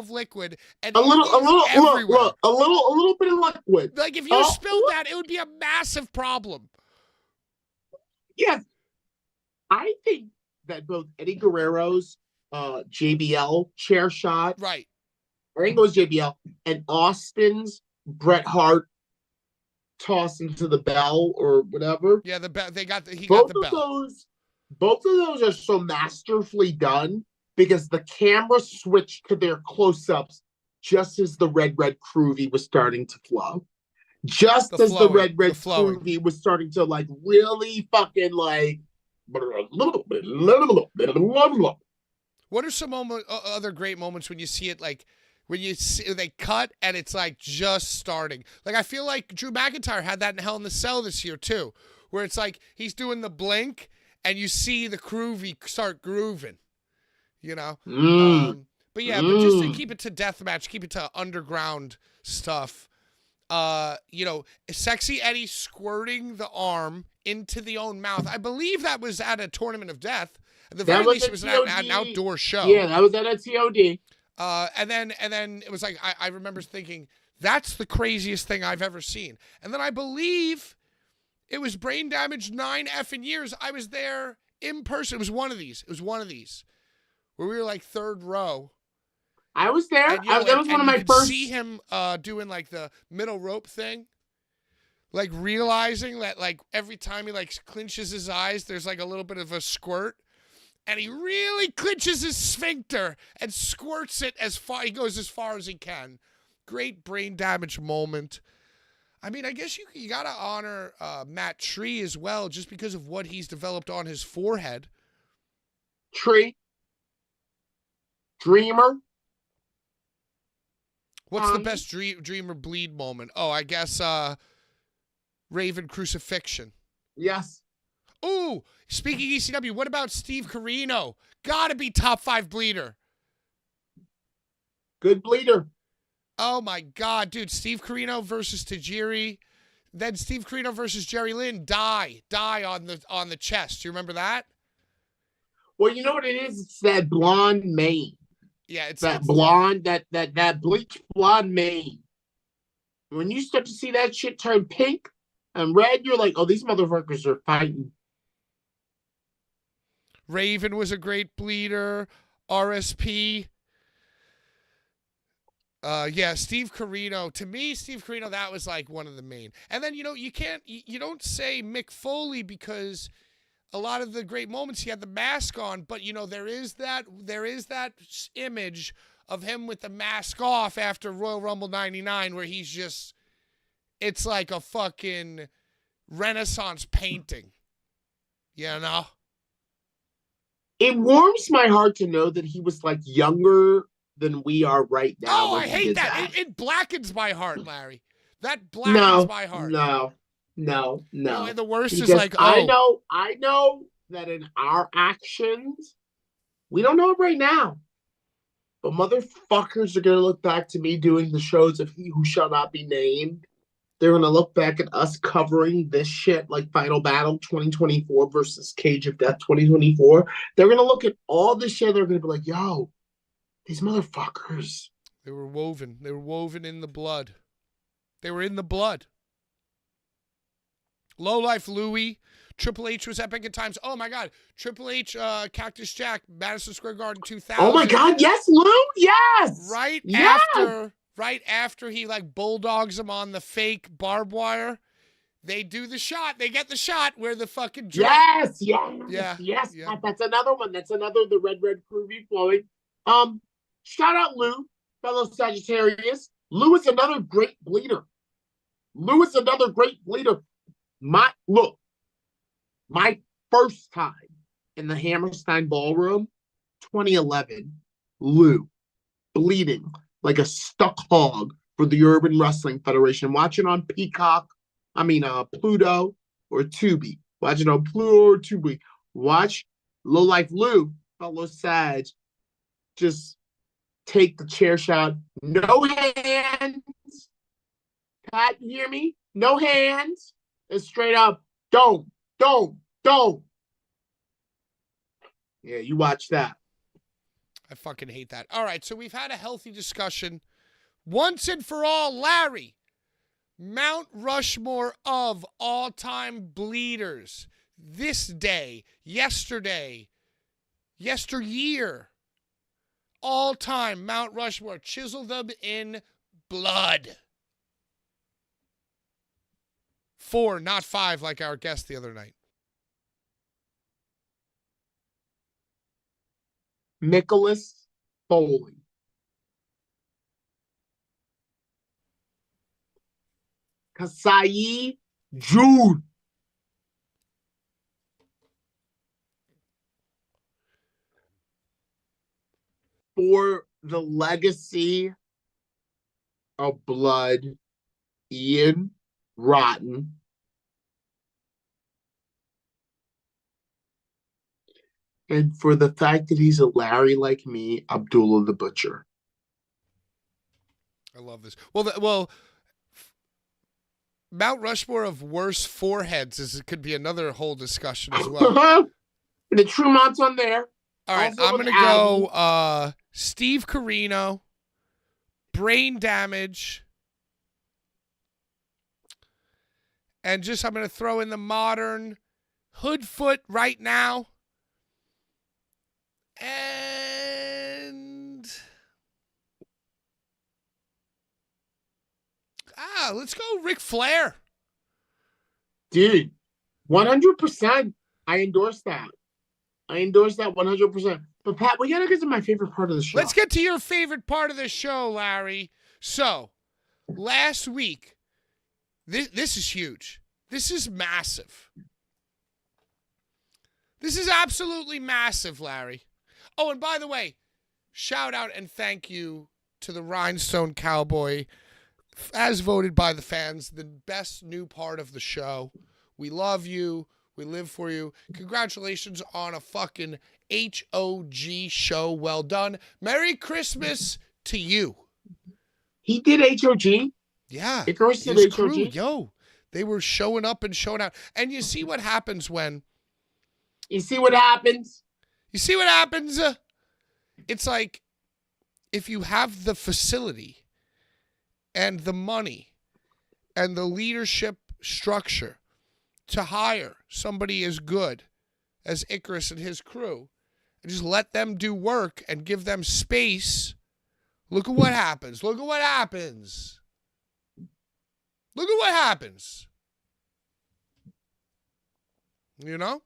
liquid, and a little everywhere. a little bit of liquid. Like if you spilled that, it would be a massive problem. Yes, I think that both Eddie Guerrero's JBL chair shot, Right. I think it was JBL, and Austin's Bret Hart toss into the bell or whatever. Yeah, he got the Both bell. Both of those are so masterfully done because the camera switched to their close-ups just as the red groovy was starting to flow. Just The as flowing, the red the flowing. groovy was starting to like really fucking like. What are some other great moments when you see it, like when you see they cut and it's like just starting? Like I feel like Drew McIntyre had that in Hell in the Cell this year too, where it's like he's doing the blink and you see the groovy start grooving, you know. But yeah, but just to keep it to deathmatch, keep it to underground stuff. You know, Sexy Eddie squirting the arm into the own mouth. I believe that was at a Tournament of Death. At the very least, it was an outdoor show. Yeah, that was at a TOD. And then it was like I remember thinking that's the craziest thing I've ever seen. And then I believe it was Brain Damage 9 effing years. I was there in person. It was one of these. Where we were like third row. I was there. And, you know, that was one of my you could first. see him doing like the middle rope thing. Like realizing that like every time he like clinches his eyes, there's like a little bit of a squirt. And he really clinches his sphincter and squirts it as far. He goes as far as he can. Great Brain Damage moment. I mean, I guess you got to honor Matt Tree as well, just because of what he's developed on his forehead. Tree. Dreamer. What's the best Dreamer bleed moment? Oh, I guess Raven crucifixion. Yes. Ooh, speaking ECW, what about Steve Corino? Gotta be top 5 bleeder. Good bleeder. Oh my God, dude. Steve Corino versus Tajiri. Then Steve Corino versus Jerry Lynn. Die on the chest. You remember that? Well, you know what it is? It's that blonde mane. Yeah, it's That blonde, that bleach blonde mane. When you start to see that shit turn pink and red, you're like, oh, these motherfuckers are fighting. Raven was a great bleeder. RSP. Yeah, Steve Corino. To me, Steve Corino, that was like one of the main. And then, you don't say Mick Foley because a lot of the great moments he had the mask on, but there is that image of him with the mask off after Royal Rumble 99 where he's just, it's like a fucking Renaissance painting. You know? It warms my heart to know that he was like younger than we are right now. Oh, I hate that. It blackens my heart, Larry. That blackens my heart. No. And the worst because is like, I know that in our actions, we don't know it right now. But motherfuckers are gonna look back to me doing the shows of He Who Shall Not Be Named. They're gonna look back at us covering this shit like Final Battle 2024 versus Cage of Death 2024. They're gonna look at all this shit. They're gonna be like, yo, these motherfuckers. They were woven. They were woven in the blood. They were in the blood. Lowlife Louie. Triple H was epic at times. Oh, my God. Triple H, Cactus Jack, Madison Square Garden 2000. Oh, my God. Yes, Lou. Yes. Right after he, like, bulldogs him on the fake barbed wire, they do the shot. They get the shot where the fucking... Yes. Yeah. That's another one. That's another, the red groovy flowing. Shout out Lou, fellow Sagittarius. Lou is another great bleeder. My first time in the Hammerstein Ballroom, 2011, Lou bleeding like a stuck hog for the Urban Wrestling Federation. Watching on Pluto or Tubi. Watching on Pluto or Tubi. Watch Lowlife Lou, fellow Sag, just take the chair shot. No hands. Pat, you hear me? No hands. It's straight up. Don't. Yeah, you watch that. I fucking hate that. All right, so we've had a healthy discussion. Once and for all, Larry, Mount Rushmore of all-time bleeders. This day, yesterday, yesteryear. All-time Mount Rushmore. Chisel them in blood. 4, not 5, like our guest the other night. Nicholas Foley. Kasai Jude. For the legacy of blood, Ian Rotten. And for the fact that he's a Larry like me, Abdullah the Butcher. I love this. Well, Mount Rushmore of worst foreheads it could be another whole discussion as well. The Trumont's on there. All right, I'm going to go Steve Corino, Brain Damage, and I'm going to throw in the modern Hoodfoot right now. And let's go Ric Flair. Dude, 100%. I endorse that. 100%. But Pat, we gotta get to my favorite part of the show. Let's get to your favorite part of the show, Larry. So, last week, this is huge. This is massive. This is absolutely massive, Larry. Oh, and by the way, shout out and thank you to the Rhinestone Cowboy as voted by the fans, the best new part of the show. We love you. We live for you. Congratulations on a fucking HOG show. Well done. Merry Christmas to you. He did HOG. Yeah. Icarus did His HOG. crew, yo. They were showing up and showing out. And you see what happens when... You see what happens? You see what happens? It's like if you have the facility and the money and the leadership structure to hire somebody as good as Icarus and his crew and just let them do work and give them space, look at what happens. Look at what happens. Look at what happens. You know?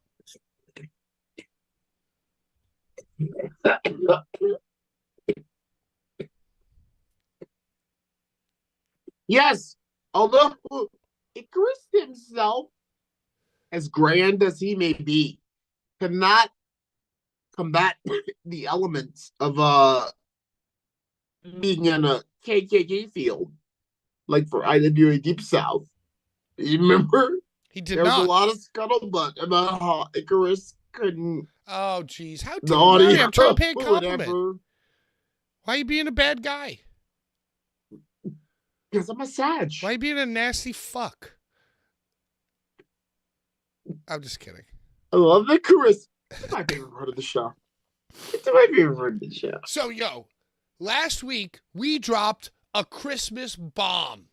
Yes, although Icarus himself, as grand as he may be, cannot combat the elements of being in a KKK field, like for IWA Deep South. You remember? He did there not. was a lot of scuttlebutt about how Icarus couldn't. Oh, jeez. How The dare audio, you? I'm trying to pay a compliment. whatever. Why are you being a bad guy? Because I'm a Sag. Why are you being a nasty fuck? I'm just kidding. I love Icarus. It's my favorite part of the show. It's my favorite part of the show. So, yo, last week we dropped a Christmas bomb.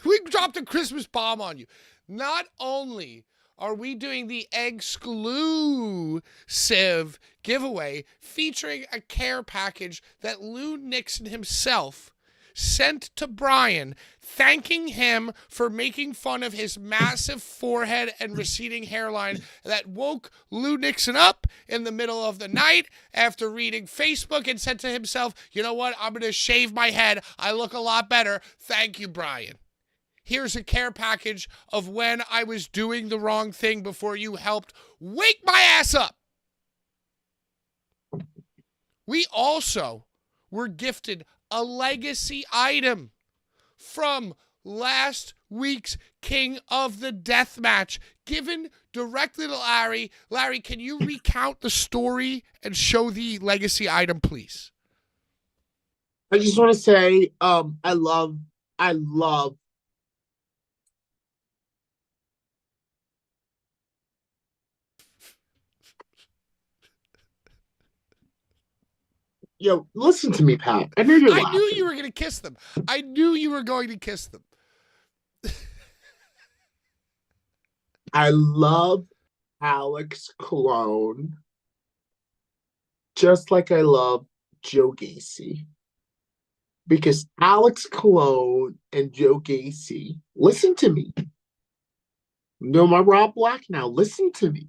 We dropped a Christmas bomb on you. Not only are we doing the exclusive giveaway featuring a care package that Lou Nixon himself sent to Brian, thanking him for making fun of his massive forehead and receding hairline that woke Lou Nixon up in the middle of the night after reading Facebook and said to himself, you know what, I'm going to shave my head. I look a lot better. Thank you, Brian. Here's a care package of when I was doing the wrong thing before you helped wake my ass up. We also were gifted a legacy item from last week's King of the Death match, given directly to Larry. Larry, can you recount the story and show the legacy item, please? I just want to say, I love Yo, listen to me, Pat. I know you're laughing. I knew you were going to kiss them. I knew you were going to kiss them. I love Alex Cologne just like I love Joe Gacy. Because Alex Cologne and Joe Gacy, listen to me. No, my Rob Black now. Listen to me.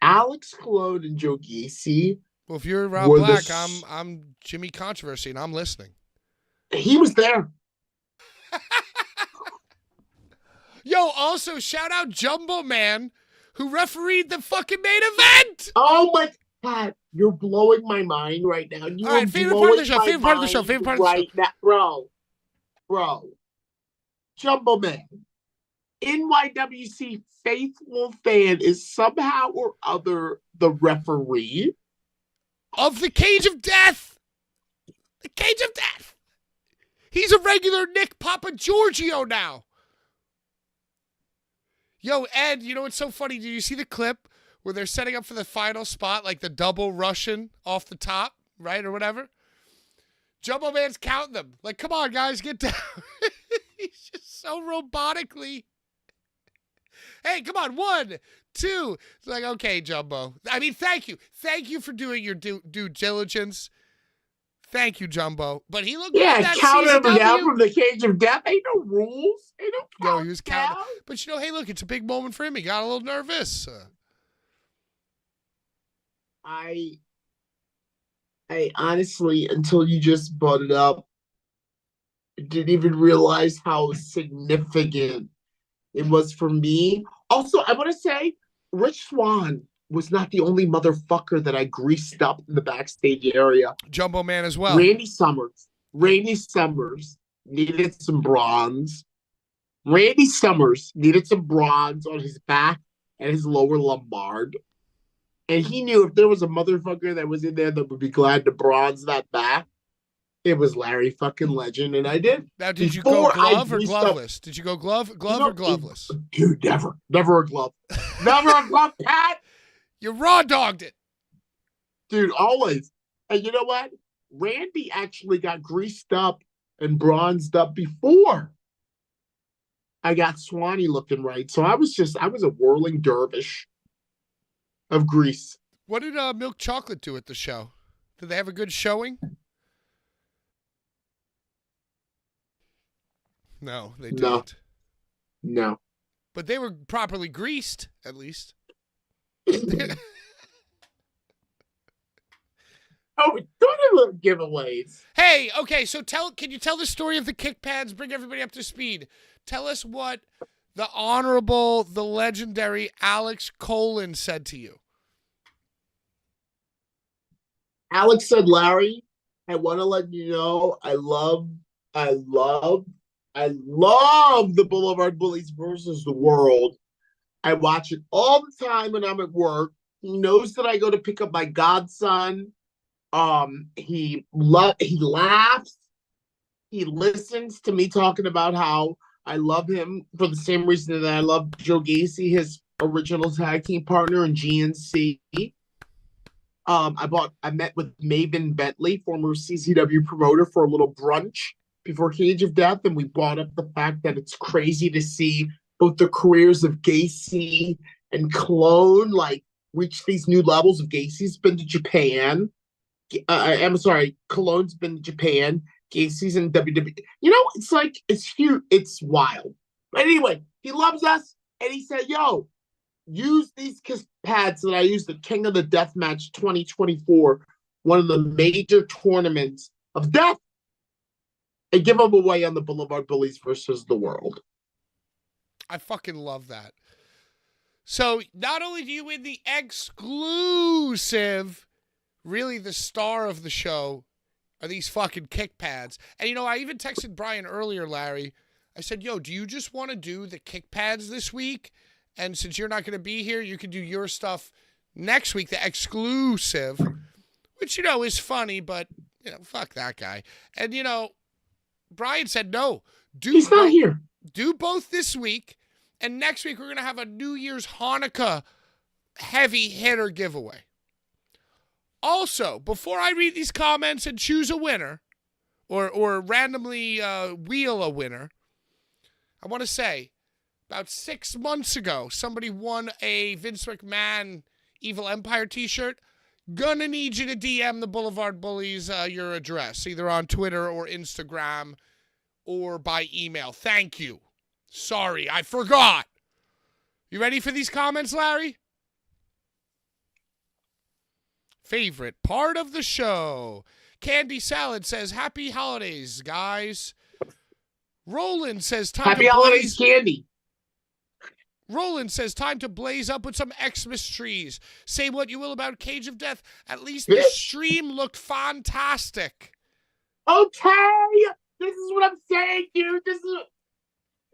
Alex Cologne and Joe Gacy. Well, if you're Rob Black, I'm Jimmy Controversy, and I'm listening. He was there. Yo, also, shout out Jumbo Man, who refereed the fucking main event! Oh my God, you're blowing my mind right now. You All right, favorite part of the show, favorite part of the show, favorite part of the show. Now, bro. Jumbo Man. NYWC faithful fan is somehow or other the referee of the Cage of Death. The Cage of Death. He's a regular Nick Papa Giorgio now. Yo, Ed, you know what's so funny? Did you see the clip where they're setting up for the final spot, like the double Russian off the top, right, or whatever? Jumbo Man's counting them. Like, come on, guys, get down. He's just so robotically. Hey, come on, 1, 2. It's like, okay, Jumbo. I mean, thank you. Thank you for doing your due diligence. Thank you, Jumbo. But he looked yeah, good at that counting him down CZW. from the Cage of Death. Ain't no rules. Ain't no count No, he was down. counting. But, you know, hey, look, it's a big moment for him. He got a little nervous. I honestly, until you just brought it up, didn't even realize how significant it was for me. Also, I want to say, Rich Swann was not the only motherfucker that I greased up in the backstage area. Jumbo Man as well. Randy Summers needed some bronze. Randy Summers needed some bronze on his back and his lower lumbar. And he knew if there was a motherfucker that was in there that would be glad to bronze that back, it was Larry fucking Legend, and I did. Now, did you go glove or gloveless? Did you go glove or gloveless? Dude, never a glove. Never a glove, Pat. You raw dogged it. Dude, always. And you know what? Randy actually got greased up and bronzed up before I got Swanee looking right. So I was a whirling dervish of grease. What did Milk Chocolate do at the show? Did they have a good showing? No, they didn't. No. But they were properly greased, at least. Oh, don't have giveaways. Hey, okay, so can you tell the story of the kick pads? Bring everybody up to speed. Tell us what the honorable, the legendary Alex Colin said to you. Alex said, Larry, I want to let you know I love the Blvd Bullies versus the World. I watch it all the time when I'm at work. He knows that I go to pick up my godson. He laughs. He listens to me talking about how I love him for the same reason that I love Joe Gacy, his original tag team partner in GNC. I met with Maven Bentley, former CCW promoter, for a little brunch before Cage of Death, and we brought up the fact that it's crazy to see both the careers of Gacy and Cologne reach these new levels. Of Gacy's been to Japan. I'm sorry, Cologne's been to Japan. Gacy's in WWE. It's huge. It's wild. But anyway, he loves us, and he said, yo, use these kiss pads that I used at King of the Death Match 2024, one of the major tournaments of death, and give them away on the Blvd Bullies versus the World. I fucking love that. So not only do you win the exclusive, really the star of the show are these fucking kick pads. And I even texted Brian earlier, Larry. I said, yo, do you just want to do the kick pads this week? And since you're not going to be here, you can do your stuff next week, the exclusive, which, is funny, but, fuck that guy. And, Brian said, no, he's not here. Do both this week. And next week, we're going to have a New Year's Hanukkah heavy hitter giveaway. Also, before I read these comments and choose a winner or randomly wheel a winner, I want to say, about 6 months ago, somebody won a Vince McMahon Evil Empire t-shirt. Gonna need you to DM the Blvd Bullies your address, either on Twitter or Instagram or by email. Thank you. Sorry, I forgot. You ready for these comments, Larry? Favorite part of the show. Candy Salad says, happy holidays, guys. Roland says, happy holidays, Candy. Roland says, time to blaze up with some Xmas trees. Say what you will about Cage of Death. At least the stream looked fantastic. Okay. This is what I'm saying, dude.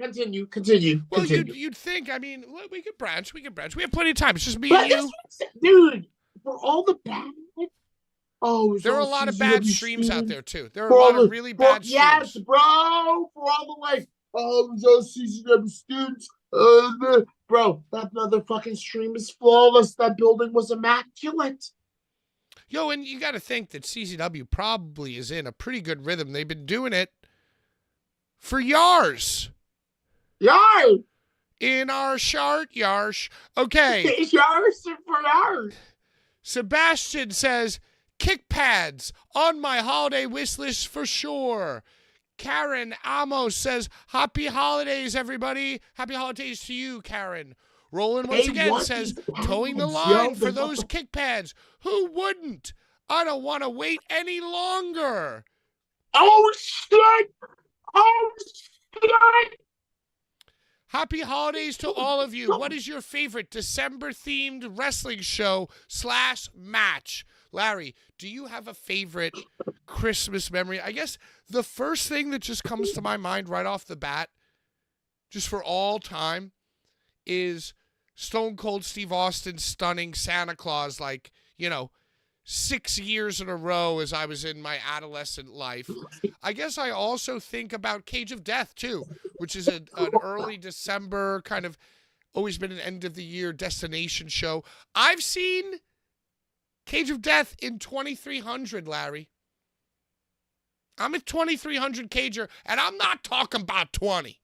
Continue. Well, you'd think, we could branch. We have plenty of time. It's just me and you. Dude, for all the bad... there are a lot of bad streams out there, too. There are a lot of really bad streams. Yes, bro. For all the those CCW students. Bro, that motherfucking stream is flawless. That building was immaculate. Yo, and you got to think that CCW probably is in a pretty good rhythm. They've been doing it for years. Yars. In our chart, yarsh. Okay. Yars for yars. Sebastian says, kick pads on my holiday wish list for sure. Karen Amos says, happy holidays, everybody. Happy holidays to you, Karen. Roland once again says, towing the line for those kick pads. Who wouldn't? I don't want to wait any longer. Oh, shit. Happy holidays to all of you. What is your favorite December-themed wrestling show / match? Larry, do you have a favorite Christmas memory? I guess the first thing that just comes to my mind right off the bat, just for all time, is Stone Cold Steve Austin stunning Santa Claus 6 years in a row as I was in my adolescent life. I guess I also think about Cage of Death, too, which is an early December kind of always been an end-of-the-year destination show. I've seen Cage of Death in 2300, Larry. I'm at 2300 Cager, and I'm not talking about 20.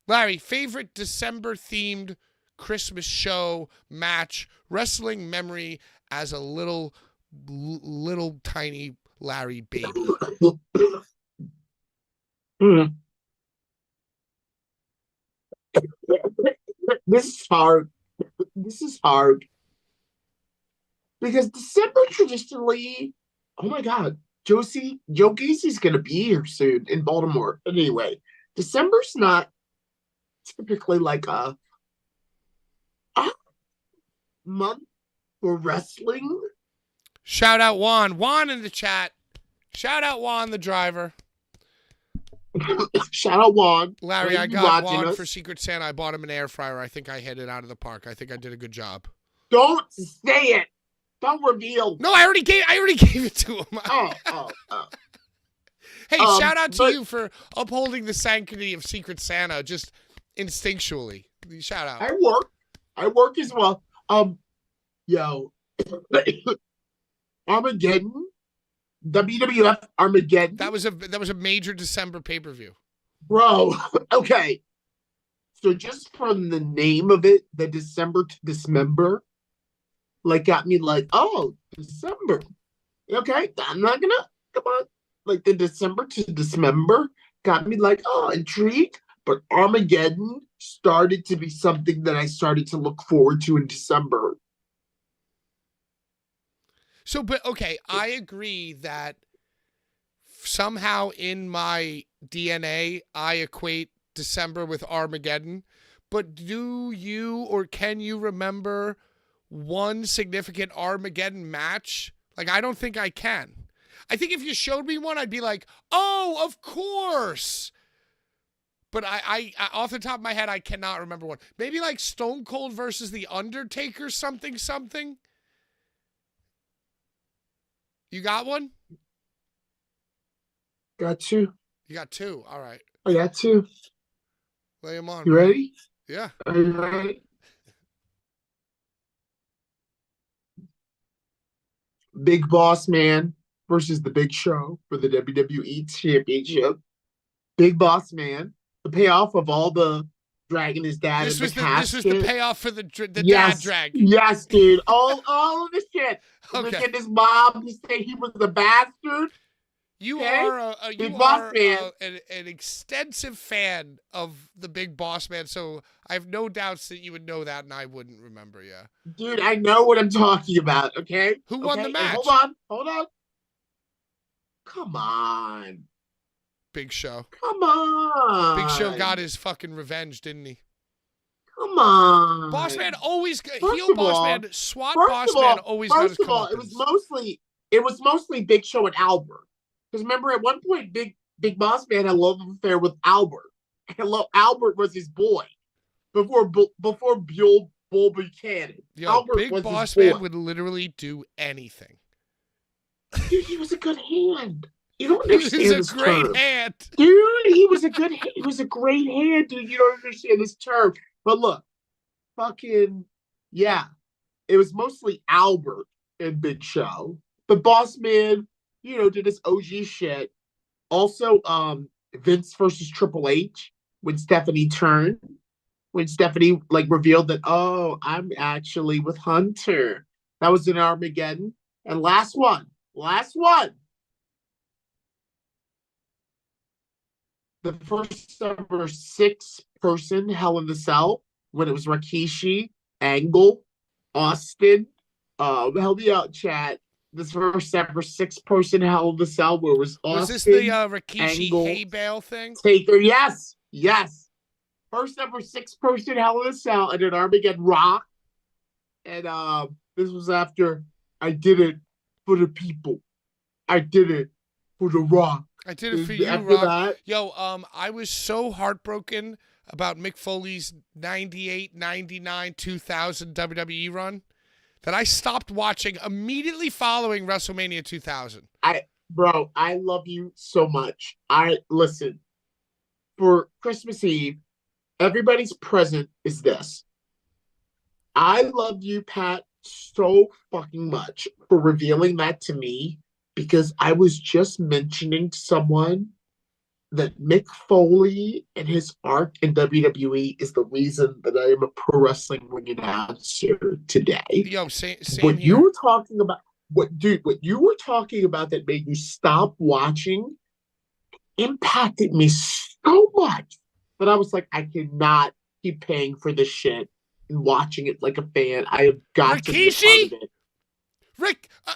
Larry, favorite December-themed Christmas show, match, wrestling memory as a little tiny Larry baby. This is hard. This is hard. Because December traditionally, oh my God, Joe Gacy's going to be here soon in Baltimore. Anyway, December's not typically like a month for wrestling. Shout out Juan. Juan in the chat. Shout out Juan, the driver. Shout out Juan. Larry, I got Juan for Secret Santa. I bought him an air fryer. I think I hit it out of the park. I think I did a good job. Don't say it. Don't reveal. No, I already gave it to him. Oh. Hey, shout out to you for upholding the sanctity of Secret Santa just instinctually. Shout out. I work as well. Yo, Armageddon, WWF Armageddon. That was a major December pay-per-view. Bro, okay. So just from the name of it, the December to Dismember, got me oh, December. Okay, I'm not gonna, come on. The December to Dismember got me oh, intrigued. But Armageddon started to be something that I started to look forward to in December. So, but okay, I agree that somehow in my DNA, I equate December with Armageddon. But do you or can you remember one significant Armageddon match? I don't think I can. I think if you showed me one, I'd be like, oh, of course. But I off the top of my head, I cannot remember one. Maybe Stone Cold versus The Undertaker, something. You got one? Got two. You got two. All right. I got two. Lay them on. You ready? Yeah. Are you ready? Big Boss Man versus the Big Show for the WWE Championship. Big Boss Man. The payoff of all the dragging his dad in the casket. This was the payoff for the dad drag. Yes, dude. All of the shit. Okay. Get his mom to say he was a bastard. You okay? are an extensive fan of the Big Boss Man, so I have no doubts that you would know that, and I wouldn't remember. Yeah, dude, I know what I'm talking about. Okay, who won the match? And hold on. Come on. Big Show. Come on. Big Show got his fucking revenge, didn't he? Come on. Boss Man always heel Boss Man, SWAT Boss Man always got his comeuppance. It was mostly Big Show and Albert. Because remember, at one point, Big Boss Man had a love affair with Albert. Albert was his boy before Bull Buchanan. Yo, Albert Big was Boss his boy. Man would literally do anything. Dude, he was a good hand. You don't understand He was this a great term. hand. Dude, he was a great hand, dude. You don't understand this term. But look, yeah. It was mostly Albert and Big Show. But Boss Man, did his OG shit. Also, Vince versus Triple H when Stephanie turned. When Stephanie revealed that, oh, I'm actually with Hunter. That was in Armageddon. And last one. The first ever 6-person Hell in the Cell when it was Rikishi, Angle, Austin. Help me out, chat. this first ever 6-person Hell in a Cell where it was Austin, Was this the Rikishi Angle, hay bale thing? Taker. Yes, yes. First ever 6-person Hell in a Cell, and then Armageddon Rock. And this was after I did it for the people. I did it for the Rock. I did it for you, After Rock. that, Yo, I was so heartbroken about Mick Foley's 98, 99, 2000 WWE run that I stopped watching immediately following WrestleMania 2000. Bro, I love you so much. Listen, for Christmas Eve, everybody's present is this. I love you, Pat, so fucking much for revealing that to me, because I was just mentioning to someone that Mick Foley and his arc in WWE is the reason that I am a pro wrestling ring announcer today. Yo, same What here. you were talking about, what you were talking about that made you stop watching impacted me so much that I was like, I cannot keep paying for this shit and watching it like a fan. I have got to be a part of it.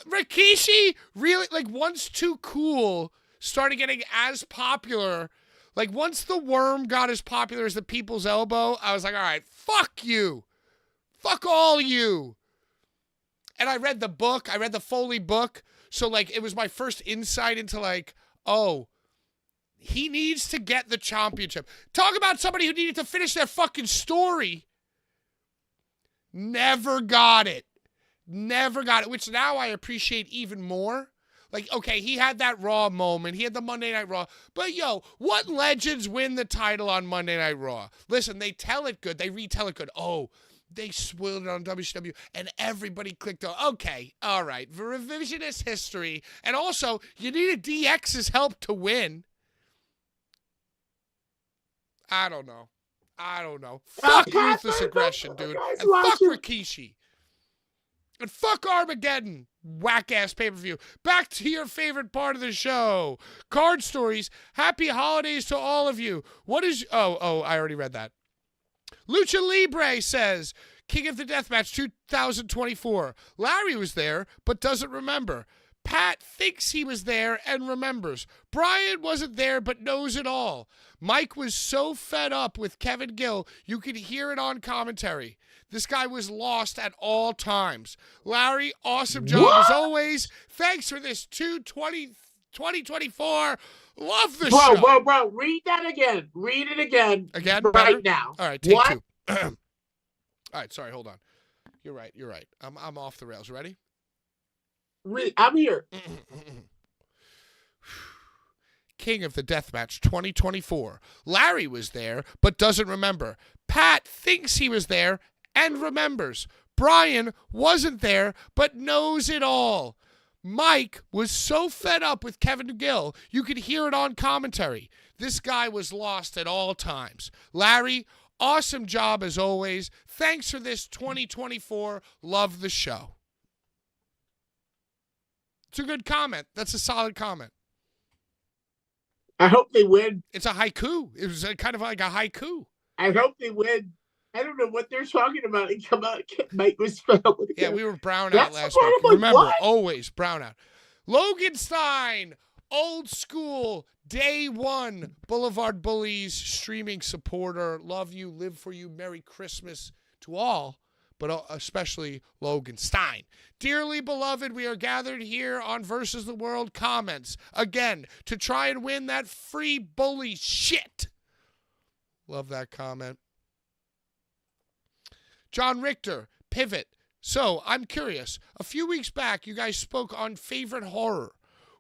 Rikishi really, like, once Too Cool started getting as popular, like, once the Worm got as popular as the People's Elbow, I was like, all right, fuck you. Fuck all you. And I read the book. I read the Foley book. So, like, it was my first insight into, like, oh, he needs to get the championship. Talk about somebody who needed to finish their fucking story. Never got it. Never got it, which now I appreciate even more. Like, okay, he had that Raw moment. He had the Monday Night Raw. But, yo, what legends win the title on Monday Night Raw? Listen, they tell it good. They retell it good. Oh, they spoiled it on WCW, and everybody clicked on, okay, all right, revisionist history. And also, you needed DX's help to win. I don't know. Fuck ruthless aggression, dude. And fuck Rikishi. And fuck Armageddon. Whack-ass pay-per-view. Back to your favorite part of the show. Card stories. Happy holidays to all of you. What is... Oh, I already read that. Lucha Libre says, King of the Deathmatch 2024. Larry was there, but doesn't remember. Pat thinks he was there and remembers. Brian wasn't there, but knows it all. Mike was so fed up with Kevin Gill, you could hear it on commentary. This guy was lost at all times. Larry, awesome job as always. Thanks for this 2024. Love the show. Bro, read that again. Read it again. Again? Right Better? now. All right, take What? two. All right, sorry, hold on. You're right. I'm off the rails. Ready? I'm here. King of the Deathmatch 2024. Larry was there, but doesn't remember. Pat thinks he was there and remembers. Brian wasn't there, but knows it all. Mike was so fed up with Kevin Gill, you could hear it on commentary. This guy was lost at all times. Larry, awesome job as always. Thanks for this 2024. Love the show. It's a good comment. That's a solid comment. I hope they win. It's a haiku. It was kind of like a haiku. I hope they win. I don't know what they're talking about. And come out, Mike was fed up with it. Yeah, we were brown out That's last the part week. I'm like, Remember, what? always brown out. Logan Stein, old school, day one, Blvd Bullies, streaming supporter. Love you, live for you. Merry Christmas to all, but especially Logan Stein. Dearly beloved, we are gathered here on Versus the World comments, again, to try and win that free bully shit. Love that comment. John Richter, Pivot. So, I'm curious. A few weeks back, you guys spoke on favorite horror.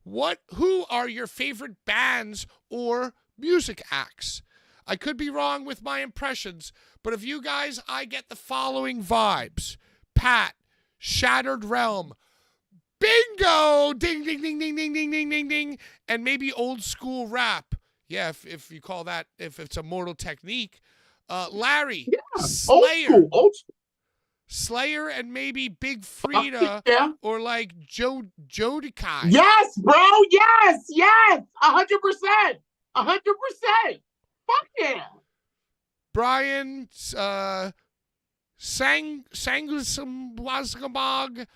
Who are your favorite bands or music acts? I could be wrong with my impressions, but of you guys, I get the following vibes. Pat, Shattered Realm, bingo! Ding, ding, ding, ding, ding, ding, ding, ding, ding. And maybe old school rap. Yeah, if you call that, if it's a Mortal Technique. Larry, Yeah, Slayer. Old school. Slayer and maybe Big Frida Yeah. or like Jodikai. Yes, bro. Yes. 100%. 100%. Fuck yeah. Brian, Sangusambwazgamog,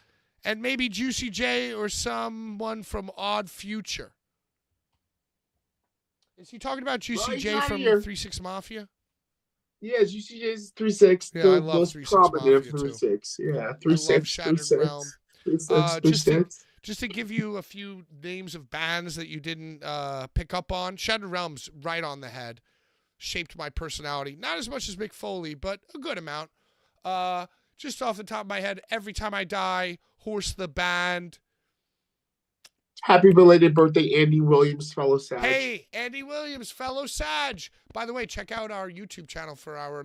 and maybe Juicy J or someone from Odd Future. Is he talking about Juicy Well, he's J not from here. 3-6 Mafia? Yeah, UCJ's 3-6. Yeah, I The love most 3-6 prominent Mafia, too. 3-6. Yeah, I love 3-6, Shattered 3-6, Realm. 3-6, 3-6. Just to give you a few names of bands that you didn't pick up on, Shattered Realm's right on the head. Shaped my personality. Not as much as Mick Foley, but a good amount. Just off the top of my head, Every Time I Die, Horse the Band. Happy belated birthday, Andy Williams, fellow Sag. Hey, Andy Williams, fellow Sag. By the way, check out our YouTube channel for our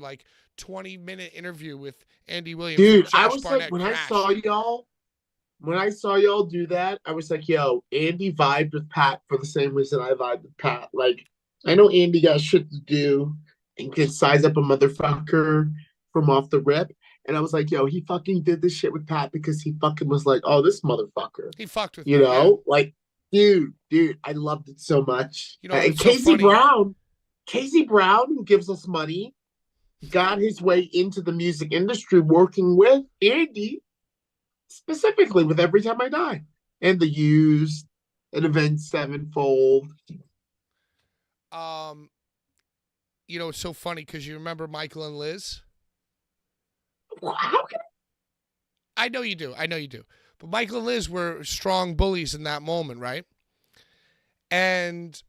20-minute interview with Andy Williams. Dude, Josh I was Barnett like, when Crash. I saw y'all do that, I was like, yo, Andy vibed with Pat for the same reason I vibed with Pat. Like, I know Andy got shit to do and can size up a motherfucker from off the rip. And I was like, yo, he fucking did this shit with Pat because he fucking was like, oh, this motherfucker. He fucked with You me, know? yeah. Like, dude, I loved it so much. You know, And it's so funny. Casey Brown, who gives us money, got his way into the music industry working with Andy, specifically with Every Time I Die and The Used and Avenged Sevenfold. You know, it's so funny because you remember Michael and Liz? How can I know you do. But Michael and Liz were strong bullies in that moment, right? And,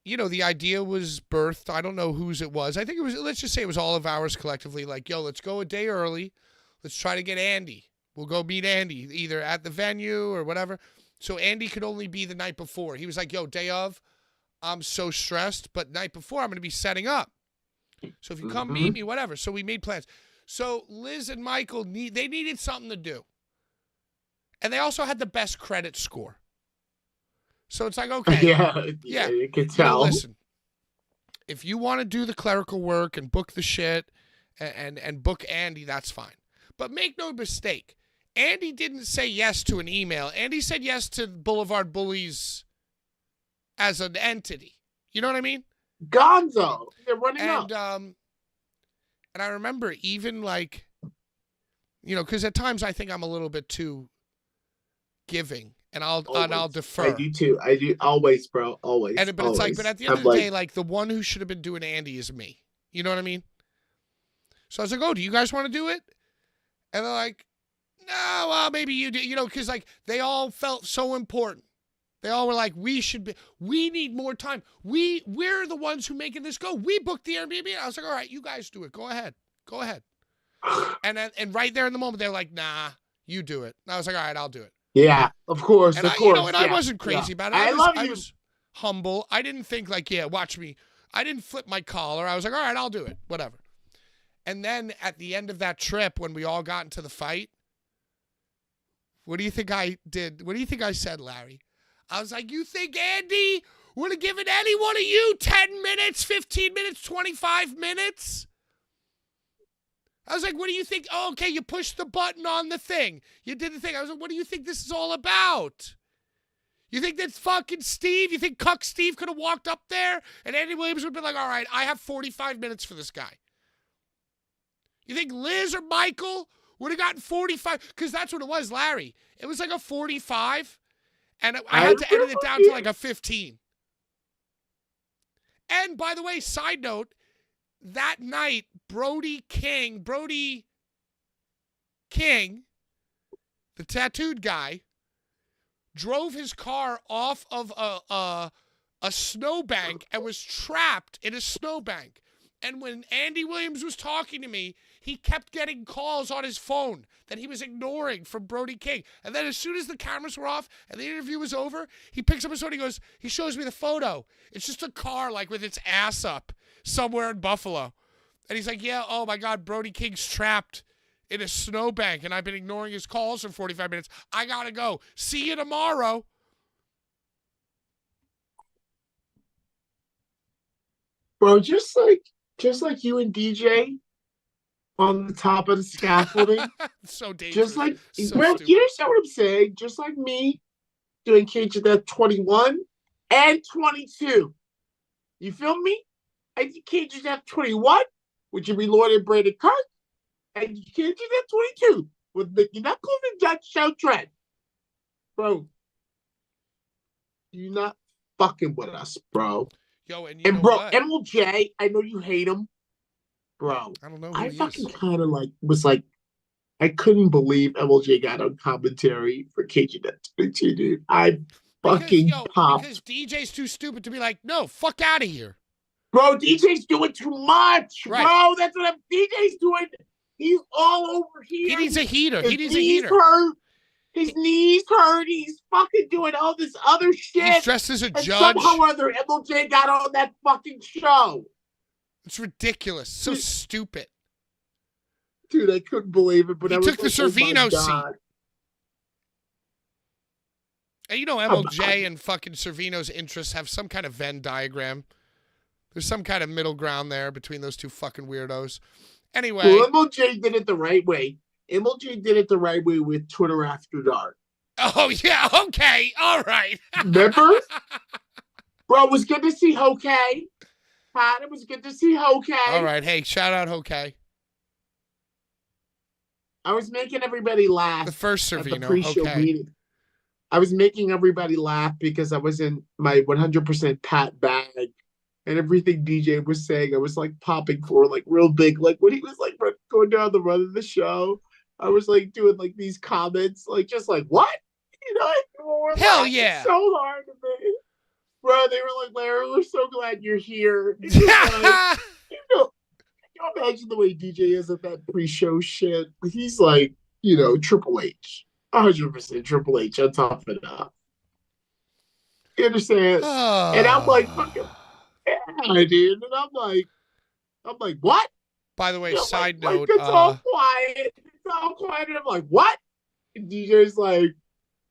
you know, the idea was birthed. I don't know whose it was. I think it was, let's just say it was all of ours collectively. Like, yo, let's go a day early. Let's try to get Andy. We'll go meet Andy either at the venue or whatever. So Andy could only be the night before. He was like, yo, day of, I'm so stressed, but night before I'm going to be setting up. So if you come meet me, whatever. So we made plans. So Liz and Michael, they needed something to do. And they also had the best credit score. So it's like, okay. Yeah, you can You know, tell. listen, if you want to do the clerical work and book the shit and book Andy, that's fine. But make no mistake, Andy didn't say yes to an email. Andy said yes to Blvd Bullies as an entity. You know what I mean? Gonzo. They're running up. And I remember even like, you know, because at times I think I'm a little bit too giving, and I'll defer. I do too. I do always, bro. Always. But it's like, but at the end of the day, like the one who should have been doing Andy is me. You know what I mean? So I was like, oh, do you guys want to do it? And they're like, no, well, maybe you do. You know, because like they all felt so important. They all were like, we need more time. We're the ones who making this go. We booked the Airbnb. I was like, all right, you guys do it. Go ahead. And right there in the moment, they're like, nah, you do it. And I was like, all right, I'll do it. Yeah, of course, And of course. I wasn't crazy about it. I was humble. I didn't think like, yeah, watch me. I didn't flip my collar. I was like, all right, I'll do it. Whatever. And then at the end of that trip, when we all got into the fight, what do you think I did? What do you think I said, Larry? I was like, you think Andy would have given any one of you 10 minutes, 15 minutes, 25 minutes? I was like, what do you think? Oh, okay, you pushed the button on the thing. You did the thing. I was like, what do you think this is all about? You think that's fucking Steve? You think Cuck Steve could have walked up there and Andy Williams would have been like, all right, I have 45 minutes for this guy? You think Liz or Michael would have gotten 45? Because that's what it was, Larry. It was like a 45. And I had to edit it down to like a 15. And by the way, side note, that night, Brody King, the tattooed guy, drove his car off of a snowbank and was trapped in a snowbank. And when Andy Williams was talking to me, he kept getting calls on his phone that he was ignoring from Brody King. And then as soon as the cameras were off and the interview was over, he picks up his phone, he shows me the photo. It's just a car like with its ass up somewhere in Buffalo. And he's like, yeah, oh my God, Brody King's trapped in a snowbank and I've been ignoring his calls for 45 minutes. I gotta go. See you tomorrow. Bro, just like you and DJ on the top of the scaffolding. So dangerous. Just like, so bro, stupid. you understand what I'm saying? Just like me doing Cage of Death 21 and 22. You feel me? I did Cage of Death 21, which would be Lord and Brandon Kirk, and Cage of Death 22, with Nicky Knuckles and Judge Show Trent. Bro, you're not fucking with us, bro. Yo, and you know bro, what? MLJ, I know you hate him. Bro, I don't know who I he fucking is. kind of was like, I couldn't believe MLJ got on commentary for KG Nuts, dude. I fucking popped. Because DJ's too stupid to be like, no, fuck out of here. Bro, DJ's doing too much, Right. bro. That's what DJ's doing. He's all over here. He needs a heater. His He needs a knees heater. hurt. His knees hurt. He's fucking doing all this other shit. He's dressed as a and judge. somehow or other, MLJ got on that fucking show. It's ridiculous. So stupid. Dude, I couldn't believe it. But he I was took the Servino seat. And you know MLJ and fucking Servino's interests have some kind of Venn diagram. There's some kind of middle ground there between those two fucking weirdos. Anyway. Well, MLJ did it the right way. MLJ did it the right way with Twitter After Dark. Oh, yeah. Okay. All right. Remember? Bro, it was good to see Hokey. Pat, it was good to see Hokey. All right. Hey, shout out Hokey. I was making everybody laugh. The first Servino. At the pre-show meeting. I was making everybody laugh because I was in my 100% Pat bag. And everything DJ was saying, I was like popping for like real big. Like when he was like going down the run of the show, I was like doing like these comments, like just like, what? You know, hell yeah. So hard to me. Bro, they were like, Larry, we're so glad you're here. Like, you know, can you imagine the way DJ is at that pre-show shit? He's like, you know, Triple H. 100% Triple H on top of that. You understand? And I'm like, fucking, yeah, dude. And I'm like, what? By the way, you know, side note. It's all quiet. It's all quiet. And I'm like, what? And DJ's like,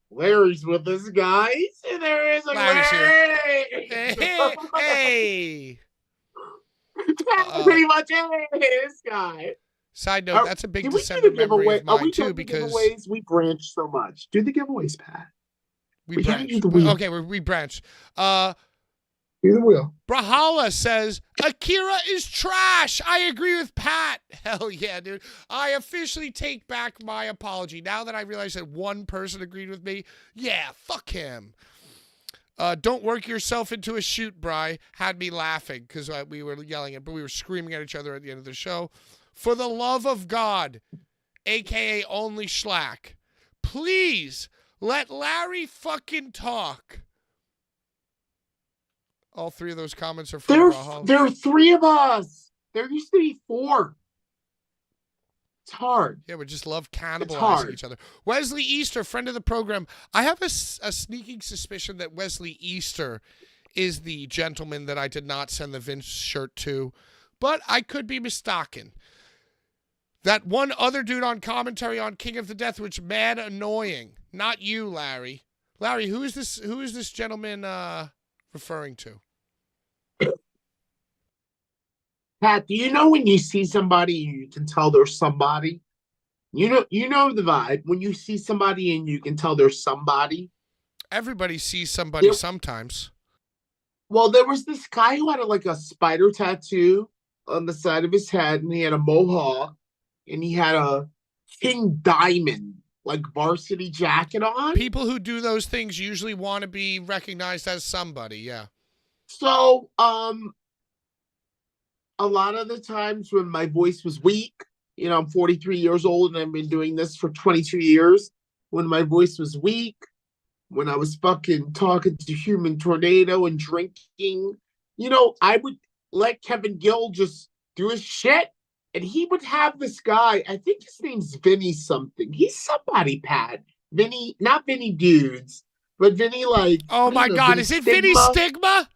Larry's with us, guys. And there is like, Larry's Larry. Hey. Pretty much this guy. Side note, that's a big December memory giveaway? of mine, Are we too, doing because... giveaways? We branch so much. Do the giveaways, Pat. We branch. Okay, we branch. Do the wheel. Brahala says, Akira is trash. I agree with Pat. Hell yeah, dude. I officially take back my apology. Now that I realize that one person agreed with me, yeah, fuck him. Don't work yourself into a shoot, Bri. Had me laughing because we were yelling at, but we were screaming at each other at the end of the show. For the love of God, a.k.a. only Schlack, please let Larry fucking talk. All three of those comments are from Brahala. There are three of us. There used to be four. It's hard. Yeah, we just love cannibalizing each other. Wesley Easter, friend of the program. I have a sneaking suspicion that Wesley Easter is the gentleman that I did not send the Vince shirt to, but I could be mistaken. That one other dude on commentary on King of the Death, which mad annoying. Not you, Larry. Larry, who is this gentleman referring to? Pat, do you know when you see somebody, you can tell there's somebody? You know the vibe. When you see somebody and you can tell there's somebody. Everybody sees somebody sometimes. Well, there was this guy who had a spider tattoo on the side of his head, and he had a mohawk, and he had a King Diamond varsity jacket on. People who do those things usually want to be recognized as somebody, yeah. So, a lot of the times when my voice was weak, you know, I'm 43 years old and I've been doing this for 22 years. When my voice was weak, when I was fucking talking to Human Tornado and drinking, you know, I would let Kevin Gill just do his shit. And he would have this guy, I think his name's Vinny something. He's somebody, Pat. Vinny, not Vinny Dudes, but Vinny oh my God, is it Vinny Stigma?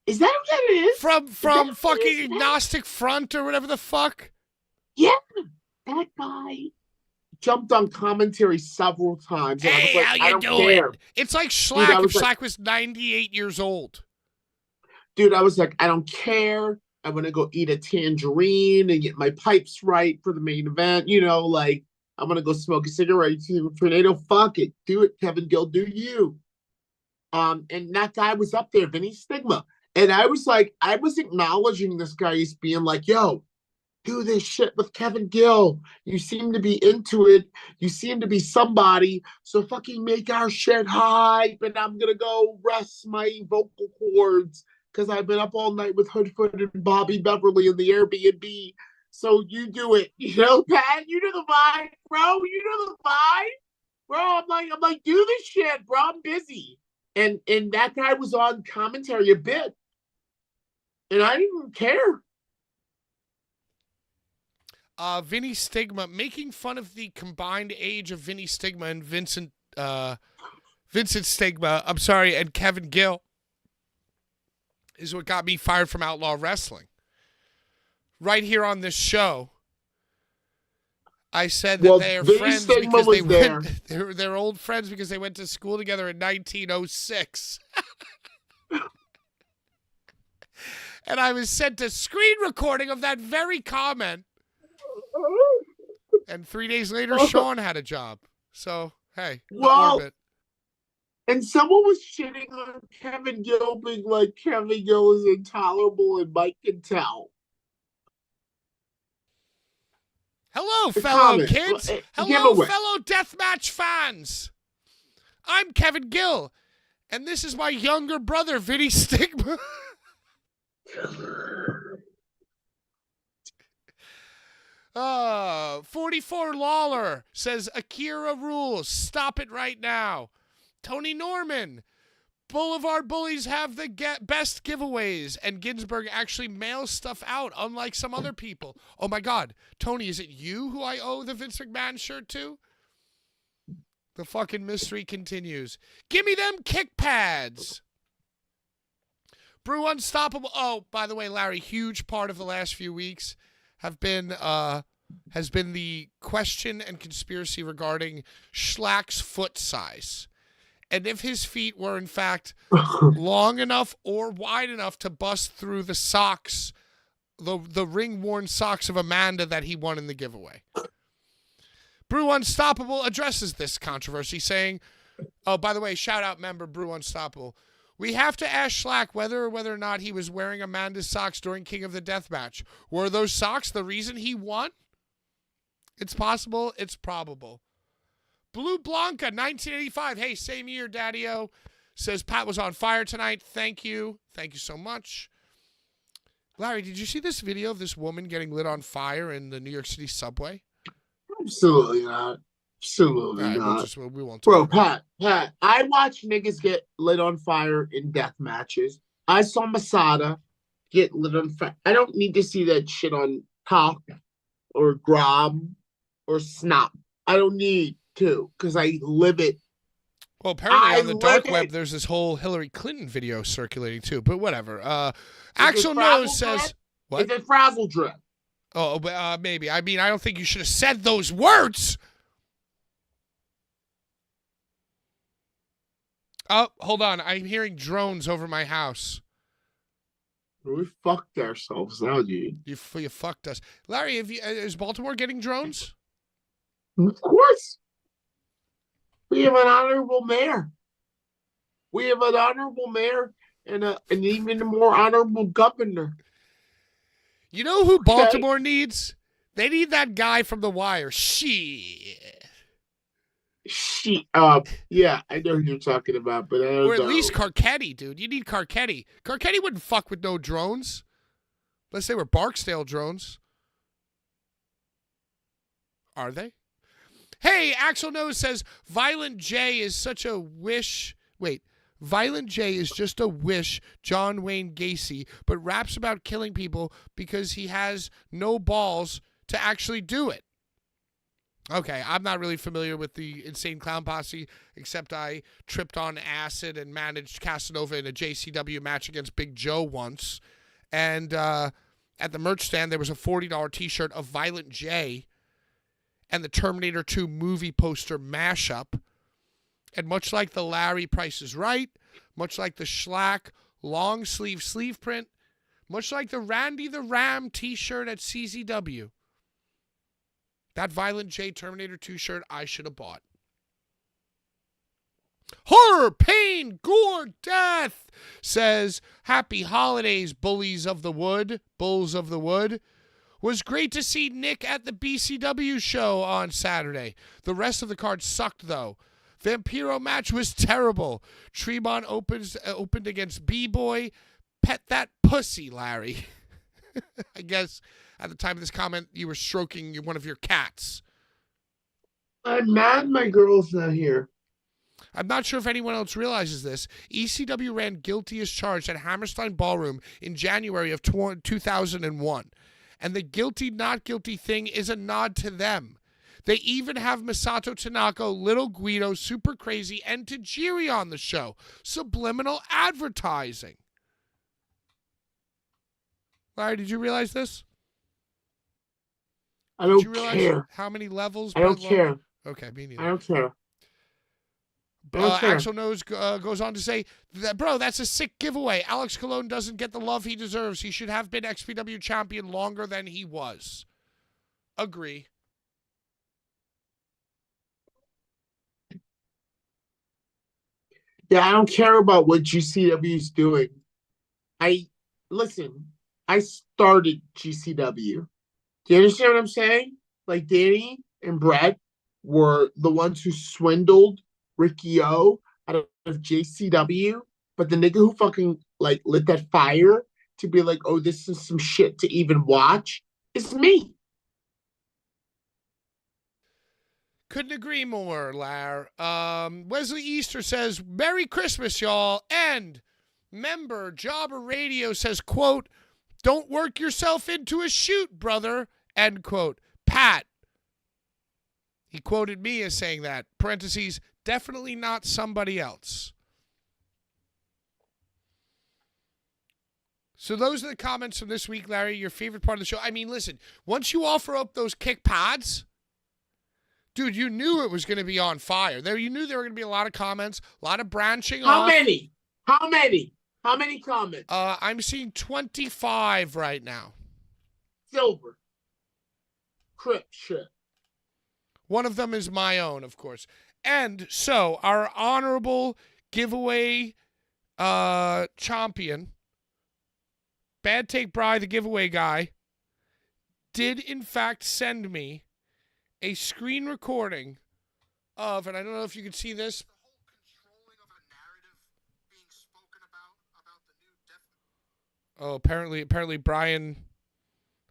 Is that who that is? From fucking Agnostic Front or whatever the fuck? Yeah, that guy jumped on commentary several times. And hey, I was how like, you I don't doing? care. It's like Schlack if Schlack was 98 years old. Dude, I was like, I don't care. I'm going to go eat a tangerine and get my pipes right for the main event. You know, I'm going to go smoke a cigarette. Tornado, fuck it. Do it, Kevin Gill, do you. And that guy was up there, Vinny Stigma. And I was acknowledging this guy as being like, yo, do this shit with Kevin Gill. You seem to be into it. You seem to be somebody. So fucking make our shit hype. And I'm going to go rest my vocal cords because I've been up all night with Hoodfoot and Bobby Beverly in the Airbnb. So you do it. You know, Pat, you know the vibe, bro. You know the vibe. Bro, I'm like, do this shit, bro. I'm busy. And that guy was on commentary a bit. And I didn't even care. Vinny Stigma, making fun of the combined age of Vinny Stigma and Vincent Stigma, I'm sorry, and Kevin Gill is what got me fired from Outlaw Wrestling. Right here on this show, I said that they are friends because they're old friends because they went to school together in 1906. And I was sent a screen recording of that very comment. And 3 days later, Sean had a job. So, hey, orbit. And someone was shitting on Kevin Gill, being like, Kevin Gill is intolerable and Mike can tell. Hello, fellow kids. Hello, fellow deathmatch fans. I'm Kevin Gill, and this is my younger brother, Vinny Stigma. 44 Lawler says, Akira rules. Stop it right now. Tony Norman. Blvd Bullies have the best giveaways, and Ginsburg actually mails stuff out, unlike some other people. Oh, my God. Tony, is it you who I owe the Vince McMahon shirt to? The fucking mystery continues. Give me them kick pads. Brew Unstoppable. Oh, by the way, Larry, huge part of the last few weeks has been the question and conspiracy regarding Schlack's foot size. And if his feet were, in fact, long enough or wide enough to bust through the socks, the ring-worn socks of Amanda that he won in the giveaway. Brew Unstoppable addresses this controversy, saying, oh, by the way, shout-out member Brew Unstoppable. We have to ask Schlack whether or not he was wearing Amanda's socks during King of the Deathmatch. Were those socks the reason he won? It's possible. It's probable. Blue Blanca, 1985. Hey, same year, Daddy-O. Says Pat was on fire tonight. Thank you. Thank you so much. Larry, did you see this video of this woman getting lit on fire in the New York City subway? Absolutely not. Absolutely not. We won't Bro, Pat, I watch niggas get lit on fire in death matches. I saw Masada get lit on fire. I don't need to see that shit on Talk or Grob or Snap. I don't need to, because I live it. Well, apparently on the dark web, there's this whole Hillary Clinton video circulating too, but whatever. Axel Nose says, what? Is it frazzle drip? Oh, maybe. I mean, I don't think you should have said those words. Oh, hold on. I'm hearing drones over my house. We fucked ourselves now, dude. You fucked us. Larry, is Baltimore getting drones? Of course. We have an honorable mayor. We have an honorable mayor and an even more honorable governor. You know who Baltimore needs? They need that guy from The Wire. Shit. Yeah, I know who you're talking about, but I don't know. Or at least Carcetti, dude. You need Carcetti. Carcetti wouldn't fuck with no drones. Unless they were Barksdale drones. Are they? Hey, Axel Nose says, Violent J is such a wish. Wait, Violent J is just a wish John Wayne Gacy, but raps about killing people because he has no balls to actually do it. Okay, I'm not really familiar with the Insane Clown Posse, except I tripped on acid and managed Casanova in a JCW match against Big Joe once. And at the merch stand, there was a $40 t-shirt of Violent J and the Terminator 2 movie poster mashup. And much like the Larry Price is Right, much like the Schlack long sleeve print, much like the Randy the Ram t-shirt at CZW, that Violent J Terminator 2 shirt I should have bought. Horror, pain, gore, death says, Happy holidays, bullies of the wood, bulls of the wood. Was great to see Nick at the BCW show on Saturday. The rest of the card sucked, though. Vampiro match was terrible. Tremont opened against B-Boy. Pet that pussy, Larry. I guess at the time of this comment, you were stroking one of your cats. I'm mad my girl's not here. I'm not sure if anyone else realizes this. ECW ran guilty as charged at Hammerstein Ballroom in January of 2001. And the guilty, not guilty thing is a nod to them. They even have Masato Tanaka, Little Guido, Super Crazy, and Tajiri on the show. Subliminal advertising. Larry, did you realize this? I don't Did you realize care. how many levels? I don't care. Okay, me neither. I don't care. I don't care. Axel Nose goes on to say, bro, that's a sick giveaway. Alex Colon doesn't get the love he deserves. He should have been XPW champion longer than he was. Agree. Yeah, I don't care about what GCW is doing. Listen, I started GCW. Do you understand what I'm saying? Like Danny and Brett were the ones who swindled Ricky O out of JCW, but the nigga who fucking like lit that fire to be like, oh, this is some shit to even watch, is me. Couldn't agree more, Lar. Wesley Easter says, Merry Christmas, y'all. And member Jobber Radio says, quote, don't work yourself into a shoot, brother, end quote. Pat. He quoted me as saying that. Parentheses, definitely not somebody else. So those are the comments from this week, Larry. Your favorite part of the show. I mean, listen, once you offer up those kick pads, dude, you knew it was going to be on fire. You knew there were going to be a lot of comments, a lot of branching How off. many? How many? How many comments? I'm seeing 25 right now. Silver. Crip shit. One of them is my own, of course. And so our honorable giveaway champion, Bad Take Bri, the giveaway guy, did in fact send me a screen recording of, and I don't know if you can see this. The whole controlling of a narrative being spoken about the new Oh, apparently Brian,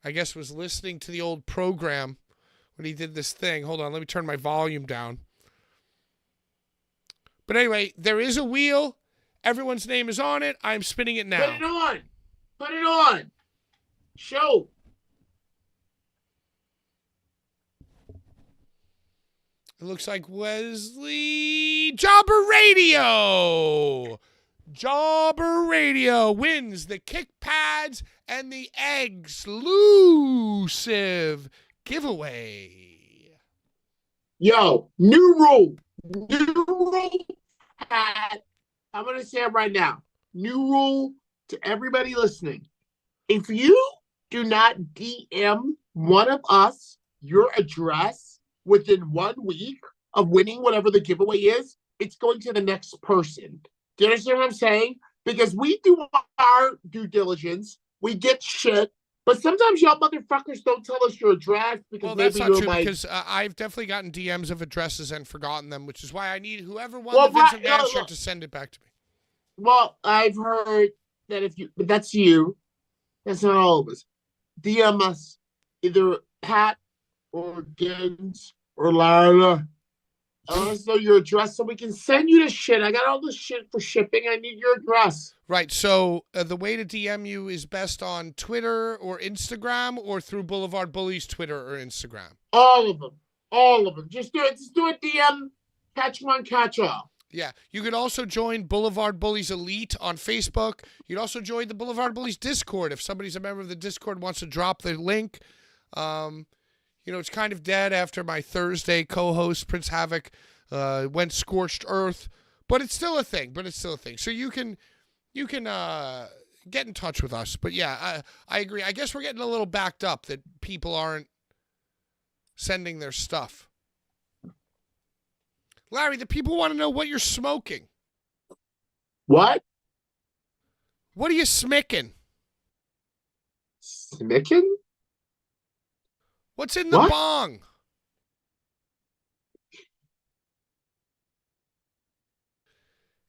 I guess, was listening to the old program when he did this thing. Hold on, let me turn my volume down. But anyway, there is a wheel. Everyone's name is on it. I'm spinning it now. Put it on. Put it on. Show. It looks like Wesley Jobber Radio. Jobber Radio wins the kick pads and the exclusive giveaway. Yo, new rule. New rule. I'm going to say it right now. New rule to everybody listening. If you do not DM one of us your address within 1 week of winning whatever the giveaway is, it's going to the next person. Do you understand what I'm saying? Because we do our due diligence. We get shit. But sometimes y'all motherfuckers don't tell us your address because well, maybe that's not you're true like, because I've definitely gotten DMs of addresses and forgotten them, which is why I need whoever won Well, the Vincent right, Van no, shirt to send it back to me. well, I've heard that but that's you. That's not all of us. DM us either Pat or Gens or Lila. Let us know your address so we can send you the shit. I got all this shit for shipping. I need your address. Right. So the way to DM you is best on Twitter or Instagram or through Blvd Bullies Twitter or Instagram. All of them. All of them. Just do it. Just do a DM. Catch one, catch all. Yeah. You could also join Blvd Bullies Elite on Facebook. You'd also join the Blvd Bullies Discord if somebody's a member of the Discord and wants to drop the link. You know, it's kind of dead after my Thursday co-host, Prince Havoc, went scorched earth. But it's still a thing. So you can get in touch with us. But yeah, I agree. I guess we're getting a little backed up that people aren't sending their stuff. Larry, the people want to know what you're smoking. What? What are you smicking? Smicking? What's in the What? bong?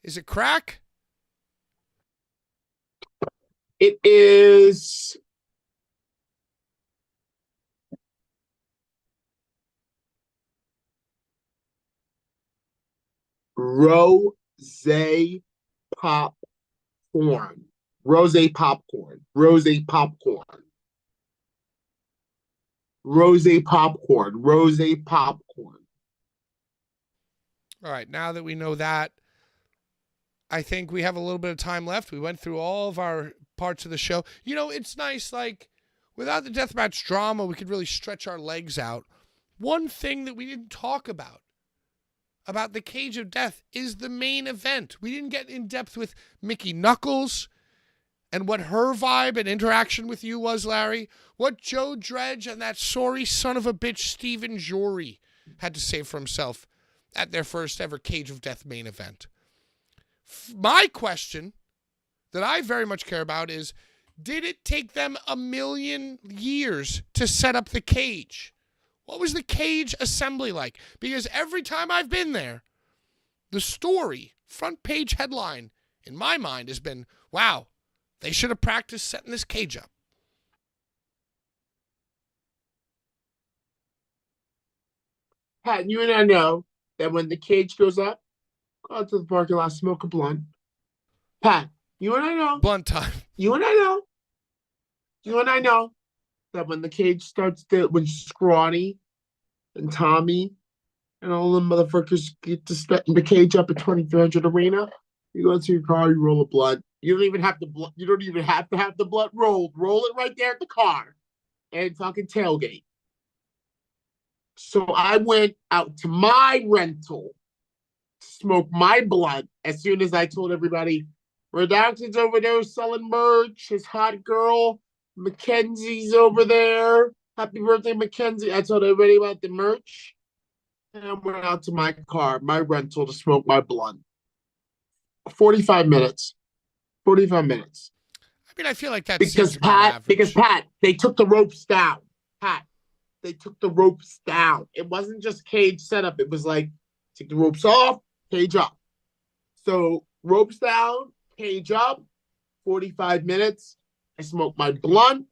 Is it crack? It is rose popcorn. Rose popcorn. Rose popcorn. Rose popcorn. Rose popcorn. All right, now that we know that, I think we have a little bit of time left. We went through all of our parts of the show. You know, it's nice, like, without the deathmatch drama, we could really stretch our legs out. One thing that we didn't talk about the Cage of Death is the main event. We didn't get in depth with Mickey Knuckles and what her vibe and interaction with you was, Larry. What Joe Dredge and that sorry son of a bitch Stephen Jory had to say for himself at their first ever Cage of Death main event. My question that I very much care about is, did it take them 1,000,000 years to set up the cage? What was the cage assembly like? Because every time I've been there, the story, front page headline, in my mind has been, wow, they should have practiced setting this cage up. Pat, you and I know that when the cage goes up, go out to the parking lot, smoke a blunt. Pat, you and I know. Blunt time. You and I know. You and I know that when the cage starts to, when Scrawny and Tommy and all the motherfuckers get to step in the cage up at 2300 Arena, you go into your car, you roll a blunt. You don't even have to have the blunt rolled. Roll it right there at the car and fucking tailgate. So I went out to my rental to smoke my blunt as soon as I told everybody, Redacted's over there selling merch. His hot girl, Mackenzie's over there. Happy birthday, Mackenzie. I told everybody about the merch. And I went out to my car, my rental, to smoke my blunt. 45 minutes. 45 minutes. I mean, I feel like that's because Pat, they took the ropes down. Pat, they took the ropes down. It wasn't just cage setup. It was like, take the ropes off, cage up. So ropes down, cage up, 45 minutes. I smoked my blunt.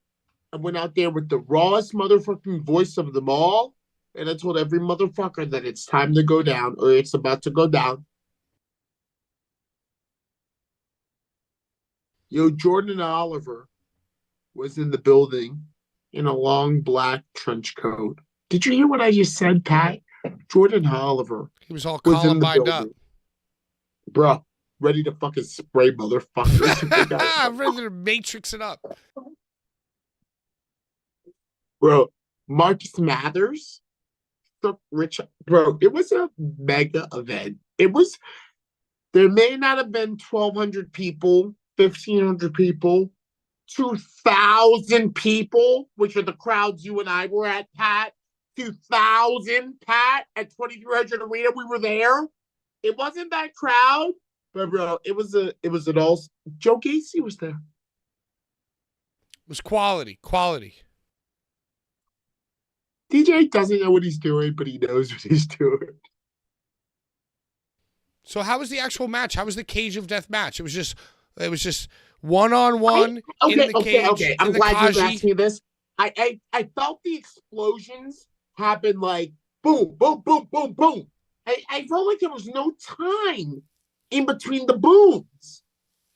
I went out there with the rawest motherfucking voice of them all. And I told every motherfucker that it's time to go down or it's about to go down. Yo, Jordan Oliver was in the building in a long black trench coat. Did you hear what I just said, Pat? Jordan Oliver. He was all was in the Columbined building. up. Bro, ready to fucking spray motherfuckers. I'm ready to matrix it up. Bro, Marcus Mathers took Rich. Bro, it was a mega event. There may not have been 1,200 people, 1,500 people, 2,000 people, which are the crowds you and I were at, Pat. 2,000, Pat, at 2300 Arena. We were there. It wasn't that crowd, but bro, it was an all. Joe Gacy was there. It was quality. DJ doesn't know what he's doing, but he knows what he's doing. So how was the actual match? How was the Cage of Death match? It was just one-on-one in the cage. Okay. I'm glad you asked me this. I felt the explosions happen like boom, boom, boom, boom, boom. I felt like there was no time in between the booms.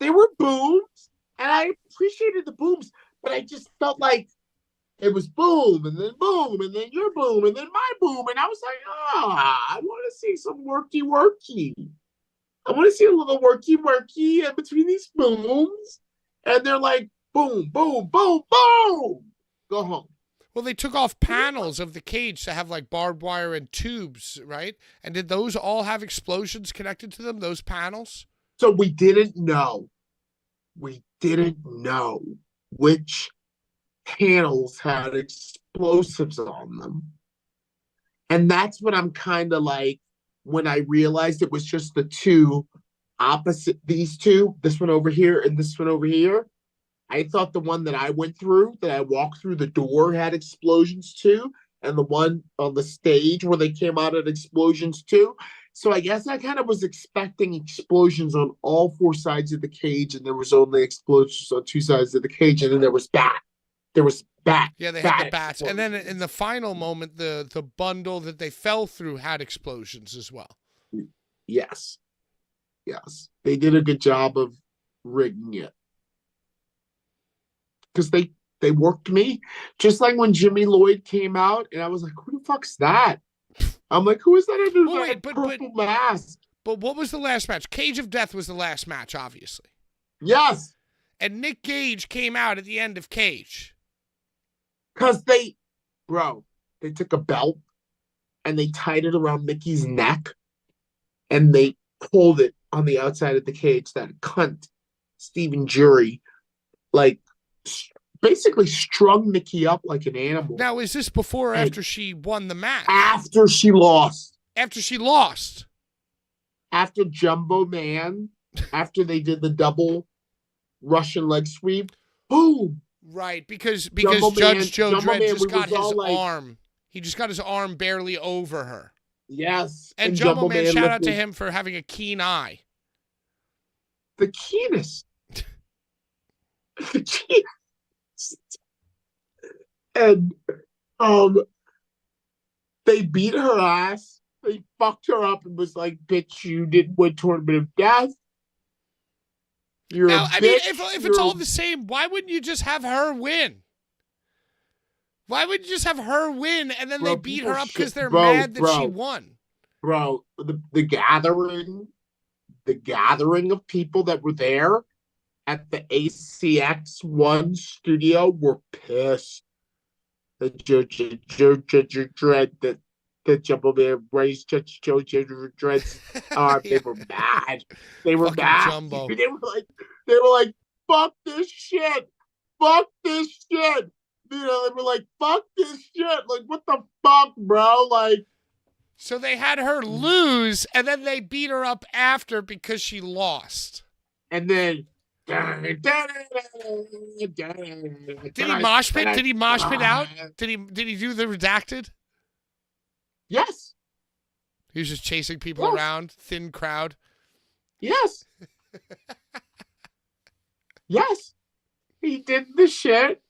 There were booms, and I appreciated the booms, but I just felt like it was boom, and then your boom, and then my boom. And I was like, I want to see some worky. I want to see a little worky in between these booms. And they're like, boom, boom, boom, boom. Go home. Well, they took off panels of the cage to have like barbed wire and tubes, right? And did those all have explosions connected to them, those panels? So we didn't know. Which panels had explosives on them. And that's what I'm kind of like, when I realized it was just the two opposite, these two, this one over here and this one over here. I thought the one that I went through, that I walked through the door, had explosions too. and the one on the stage where they came out at explosions too. So I guess I kind of was expecting explosions on all four sides of the cage, and there was only explosions on two sides of the cage, and then there was bat. There was bat. Yeah, they had the bat bats. And then in explosions. the final moment, the bundle that they fell through had explosions as well. Yes. Yes. They did a good job of rigging it. Because they worked me. Just like when Jimmy Lloyd came out, and I was like, who the fuck's that? I'm like, who is that under Well, that wait, purple mask? But what was the last match? Cage of Death was the last match, obviously. Yes. And Nick Gage came out at the end of Cage. Because they took a belt and they tied it around Mickey's neck and they pulled it on the outside of the cage. That cunt, Stephen Jury, like basically strung Mickey up like an animal. Now, is this before or after she won the match? After she lost. After she lost. After Jumbo Man, after they did the double Russian leg sweep, boom. Right, because Jumbo Judge Man- Joe Jumbo Dredd Man, just we got was all his like- arm. He just got his arm barely over her. Yes. And Jumbo Man, shout out to lifted him for having a keen eye. the keenest. The keenest. And they beat her ass. They fucked her up and was like, bitch, you didn't win Tournament of Death. You're Now, a I mean, bitch. if You're it's a- all the same, why wouldn't you just have her win? Why wouldn't you just have her win and then Bro, they beat people her up because shit- they're bro, mad that she bro. won? Bro, the gathering of people that were there at the ACX1 studio were pissed. The Dread that Jumbo Man raised Judge Joe Dread's arm. They were mad. They were Fucking mad. Jumbo. They were like, fuck this shit. Fuck this shit. You know, they were like, fuck this shit. Like, what the fuck, bro? Like, So they had her lose and then they beat her up after because she lost. and then Did he mosh pit? Did he mosh pit out? Did he do the redacted? Yes. He was just chasing people Yes. around, thin crowd. Yes. Yes. He did the shit.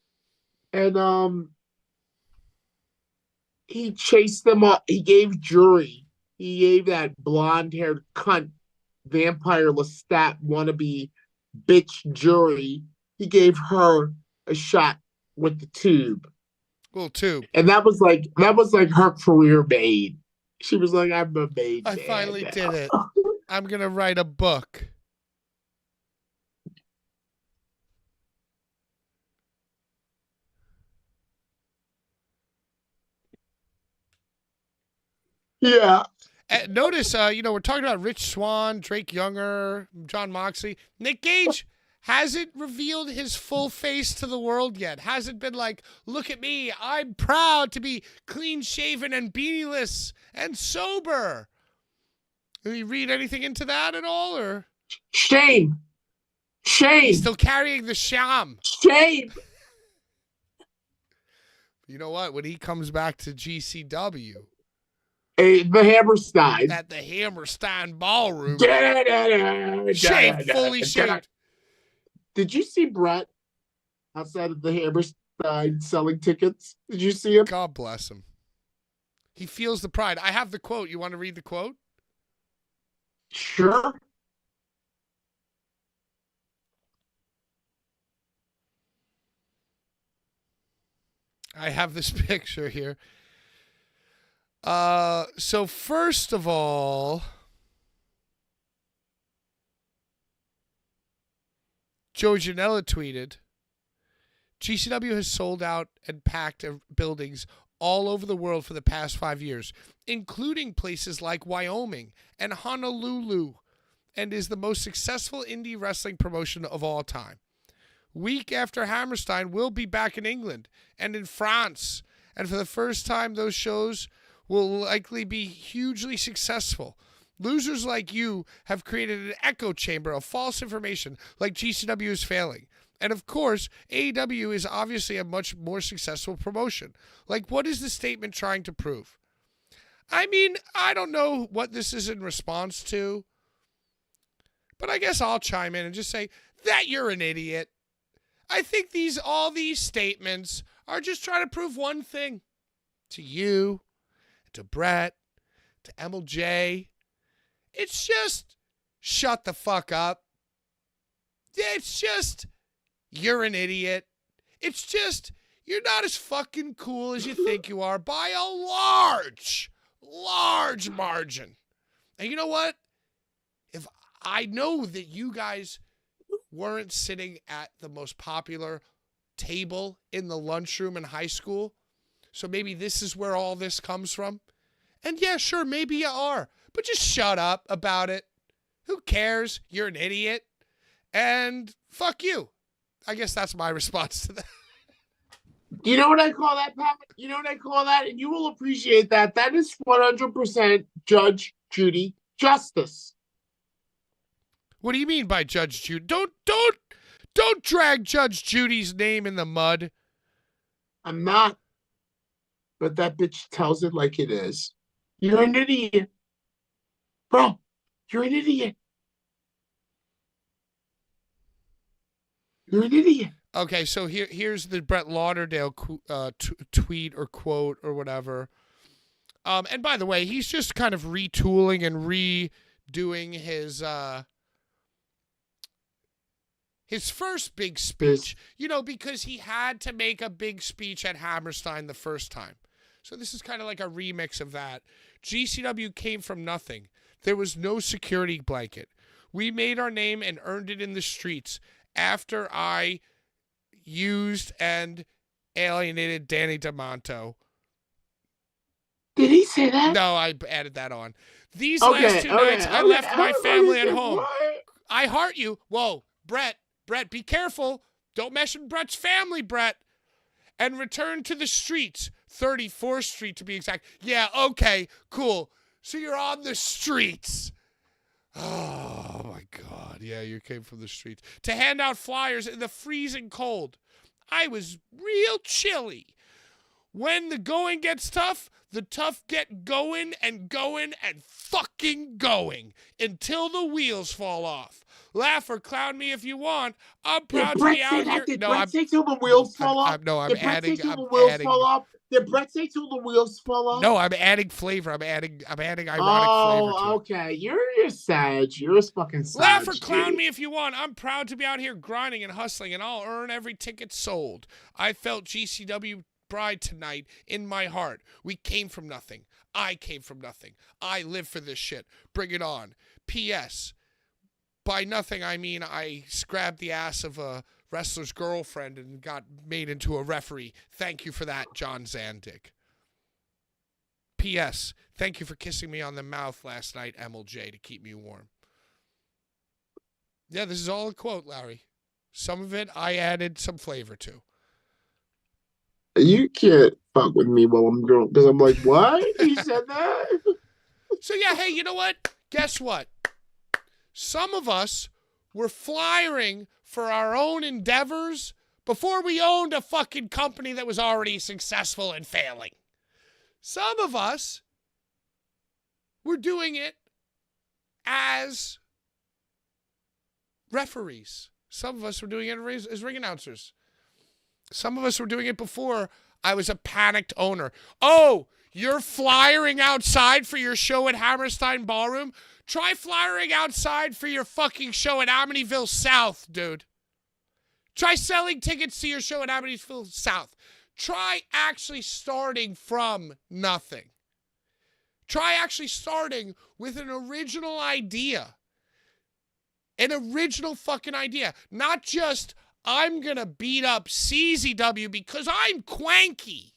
And he chased them up. He gave that blonde haired cunt vampire Lestat wannabe bitch Jury. He gave her a shot with the tube. Little tube. And that was like her career made. She was like, I'm a maid. I man finally now." did it. I'm going to write a book. Yeah. Notice, we're talking about Rich Swann, Drake Younger, John Moxley. Nick Gage hasn't revealed his full face to the world yet. Hasn't been like, look at me. I'm proud to be clean shaven and beanieless and sober. Did you read anything into that at all? Or Shame. Shame. he's still carrying the sham? Shame. You know what? When he comes back to GCW The Hammerstein. at the Hammerstein Ballroom, Shaved, shaved, fully shaved. Did you see Brett outside of the Hammerstein selling tickets? Did you see him? God bless him. He feels the pride. I have the quote. You want to read the quote? Sure. I have this picture here. So first of all, Joe Janela tweeted, GCW has sold out and packed buildings all over the world for the past 5 years, including places like Wyoming and Honolulu, and is the most successful indie wrestling promotion of all time. Week after Hammerstein will be back in England and in France, and for the first time those shows will likely be hugely successful. Losers like you have created an echo chamber of false information like GCW is failing, And of course, AEW is obviously a much more successful promotion. Like, what is the statement trying to prove? I mean, I don't know what this is in response to, but I guess I'll chime in and just say that you're an idiot. I think all these statements are just trying to prove one thing to you, to Brett, to MLJ. It's just shut the fuck up. It's just you're an idiot. It's just you're not as fucking cool as you think you are by a large margin. And you know what? If I know that you guys weren't sitting at the most popular table in the lunchroom in high school, so maybe this is where all this comes from. And yeah, sure, maybe you are, but just shut up about it. Who cares? You're an idiot. And fuck you. I guess that's my response to that. You know what I call that, Pat? You know what I call that? And you will appreciate that. That is 100% Judge Judy justice. What do you mean by Judge Judy? Don't drag Judge Judy's name in the mud. I'm not. But that bitch tells it like it is. You're an idiot. Bro, you're an idiot. You're an idiot. Okay, so here's the Brett Lauderdale tweet or quote or whatever. And by the way, he's just kind of retooling and redoing his first big speech, because he had to make a big speech at Hammerstein the first time. So this is kind of like a remix of that. GCW came from nothing. There was no security blanket. We made our name and earned it in the streets after I used and alienated Danny DeMonto. Did he say that? No, I added that on. These last 2 nights, I left my family at home. What? I heart you. Whoa, Brett, be careful. Don't mess with Brett's family, Brett. And return to the streets. 34th Street to be exact. Yeah, okay, cool. So you're on the streets. Oh, my God. Yeah, you came from the streets. To hand out flyers in the freezing cold. I was real chilly. When the going gets tough, the tough get going and fucking going until the wheels fall off. Laugh or clown me if you want. I'm proud to be out here. Did Brett say till the wheels fall off? I'm adding. Did Brett say till the wheels fall off? No, I'm adding flavor. I'm adding ironic flavor to it. Okay. You're sad. You're a fucking sad. Laugh or clown me if you want. I'm proud to be out here grinding and hustling, and I'll earn every ticket sold. I felt GCW bride tonight in my heart. We came from nothing. I came from nothing. I live for this shit. Bring it on. P.S. By nothing, I mean I grabbed the ass of a wrestler's girlfriend and got made into a referee. Thank you for that, John Zandig. P.S. Thank you for kissing me on the mouth last night, MLJ, to keep me warm. Yeah, this is all a quote, Larry. Some of it I added some flavor to. You can't fuck with me while I'm drunk because I'm like, what? He said that? So yeah, hey, you know what? Guess what? Some of us were flyering for our own endeavors before we owned a fucking company that was already successful and failing. Some of us were doing it as referees. Some of us were doing it as ring announcers. Some of us were doing it before I was a panicked owner. Oh, you're flyering outside for your show at Hammerstein Ballroom? Try flyering outside for your fucking show at Amityville South, dude. Try selling tickets to your show at Amityville South. Try actually starting from nothing. Try actually starting with an original idea. An original fucking idea. Not just, I'm going to beat up CZW because I'm quanky.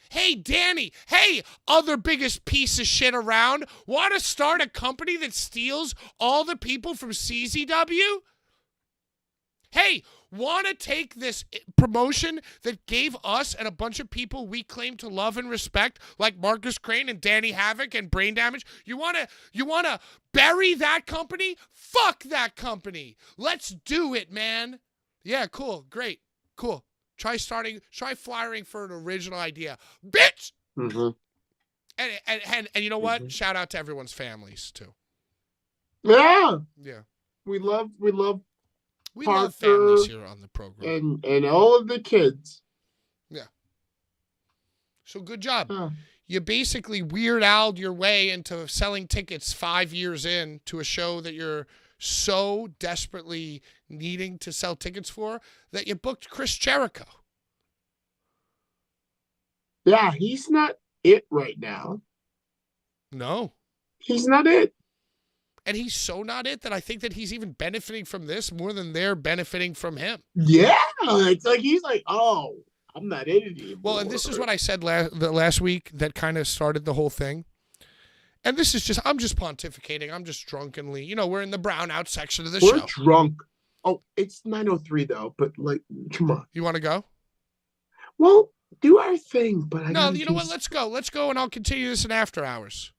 Hey, Danny. Hey, other biggest piece of shit around. Want to start a company that steals all the people from CZW? Hey, want to take this promotion that gave us and a bunch of people we claim to love and respect, like Marcus Crane and Danny Havoc and Brain Damage, you want to bury that company? Fuck that company. Let's do it, man. Yeah, cool. Great. Cool. Try flying for an original idea. Bitch! Mm-hmm. And you know what? Shout out to everyone's families, too. Yeah. Yeah. We love love families here on the program. And all of the kids. Yeah. So good job. Huh. You basically Weird Al'd your way into selling tickets 5 years in to a show that you're so desperately needing to sell tickets for that you booked Chris Jericho. Yeah, he's not it right now. No. He's not it. And he's so not it that I think that he's even benefiting from this more than they're benefiting from him. Yeah, it's like he's like, oh, I'm not it anymore. Well, and this is what I said last week that kind of started the whole thing. And this is just, I'm just pontificating. I'm just drunkenly, we're in the brownout section of the show. We're drunk. Oh, it's 9:03 though, but like, come on. You want to go? Well, do our thing, but I No, you know what? Let's go. Let's go, and I'll continue this in after hours.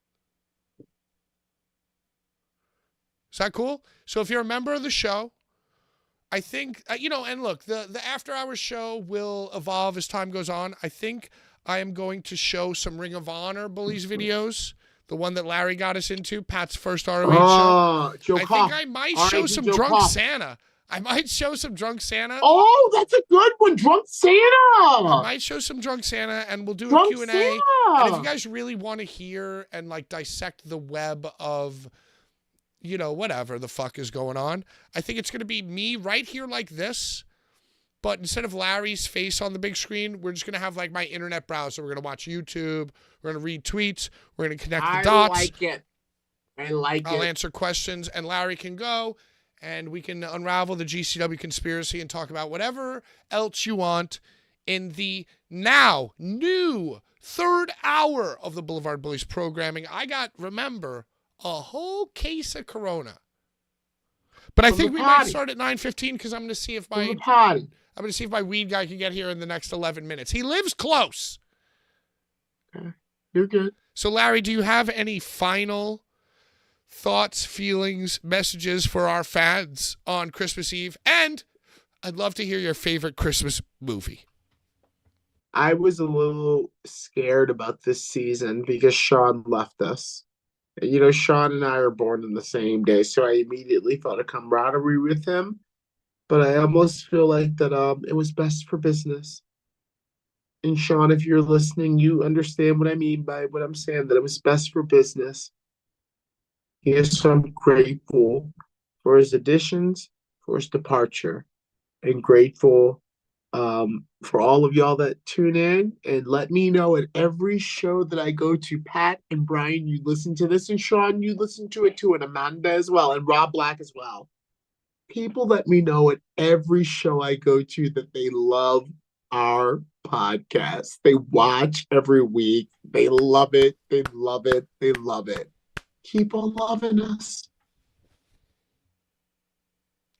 Is that cool? So if you're a member of the show, I think, and look, the after hours show will evolve as time goes on. I think I am going to show some Ring of Honor Bullies videos, the one that Larry got us into, Pat's first ROH show. I think I might show some Drunk Santa. I might show some Drunk Santa. Oh, that's a good one, Drunk Santa. I might show some Drunk Santa, and we'll do a Q&A. Santa. And if you guys really want to hear and like dissect the web of, whatever the fuck is going on, I think it's going to be me right here like this. But instead of Larry's face on the big screen, we're just going to have like my internet browser. We're going to watch YouTube. We're going to read tweets. We're going to connect the dots. I like it. I'll answer questions, and Larry can go, and we can unravel the GCW conspiracy and talk about whatever else you want in the now new third hour of the Blvd Bullies programming. I got, remember, a whole case of Corona. But I think we might start at 9:15 because I'm going to see if my weed guy can get here in the next 11 minutes. He lives close. Okay. You're good. So, Larry, do you have any final thoughts, feelings, messages for our fans on Christmas Eve? And I'd love to hear your favorite Christmas movie. I was a little scared about this season because Sean left us. Sean and I are born on the same day, so I immediately felt a camaraderie with him. But I almost feel like that it was best for business. And Sean, if you're listening, you understand what I mean by what I'm saying, that it was best for business. Yes, I'm grateful for his additions, for his departure, and grateful for all of y'all that tune in and let me know at every show that I go to. Pat and Brian, you listen to this, and Sean, you listen to it too, and Amanda as well, and Rob Black as well. People let me know at every show I go to that they love our podcast. They watch every week. They love it. They love it. They love it. Keep on loving us.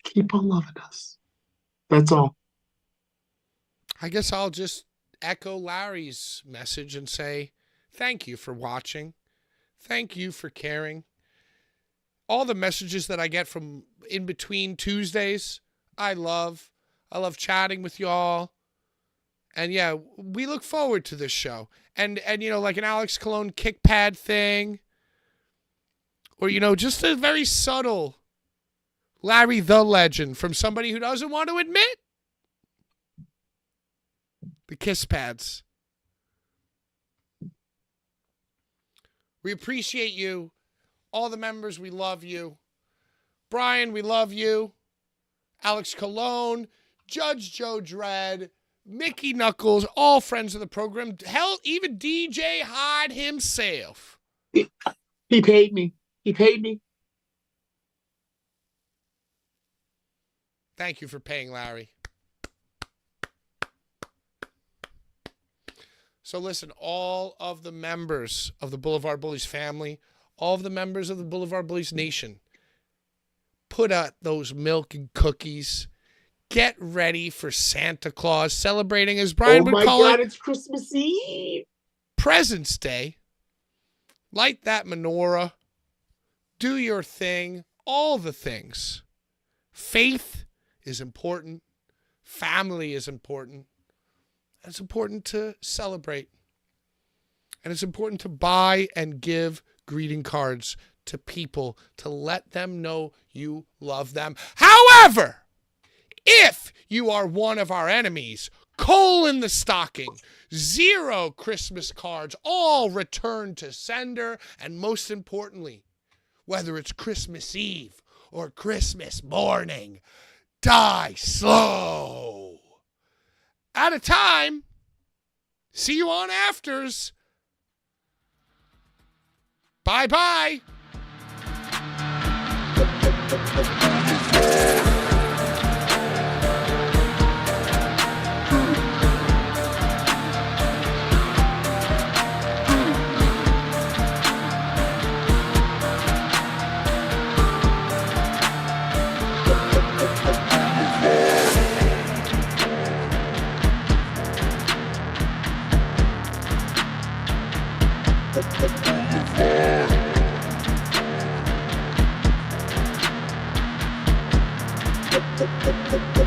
Keep on loving us. That's all. I guess I'll just echo Larry's message and say, thank you for watching. Thank you for caring. All the messages that I get from in between Tuesdays, I love. I love chatting with y'all. And yeah, we look forward to this show. And like an Alex Cologne kick pad thing. Or, just a very subtle Larry the Legend from somebody who doesn't want to admit. The kiss pads. We appreciate you. All the members, we love you. Brian, we love you. Alex Cologne, Judge Joe Dredd, Mickey Knuckles, all friends of the program. Hell, even DJ Hyde himself. He paid me. He paid me. Thank you for paying Larry. So listen, all of the members of the Blvd Bullies family, all of the members of the Blvd Bullies Nation, put out those milk and cookies. get ready for Santa Claus celebrating, as Brian Oh would my call God, it, it's Christmas Eve. Presents Day. Light that menorah. Do your thing. All the things. Faith is important. Family is important. It's important to celebrate. And it's important to buy and give greeting cards to people to let them know you love them. However, if you are one of our enemies, coal in the stocking, 0 Christmas cards, all returned to sender, and most importantly, whether it's Christmas Eve or Christmas morning, die slow. At a time. See you on afters. Bye-bye. Boulevard.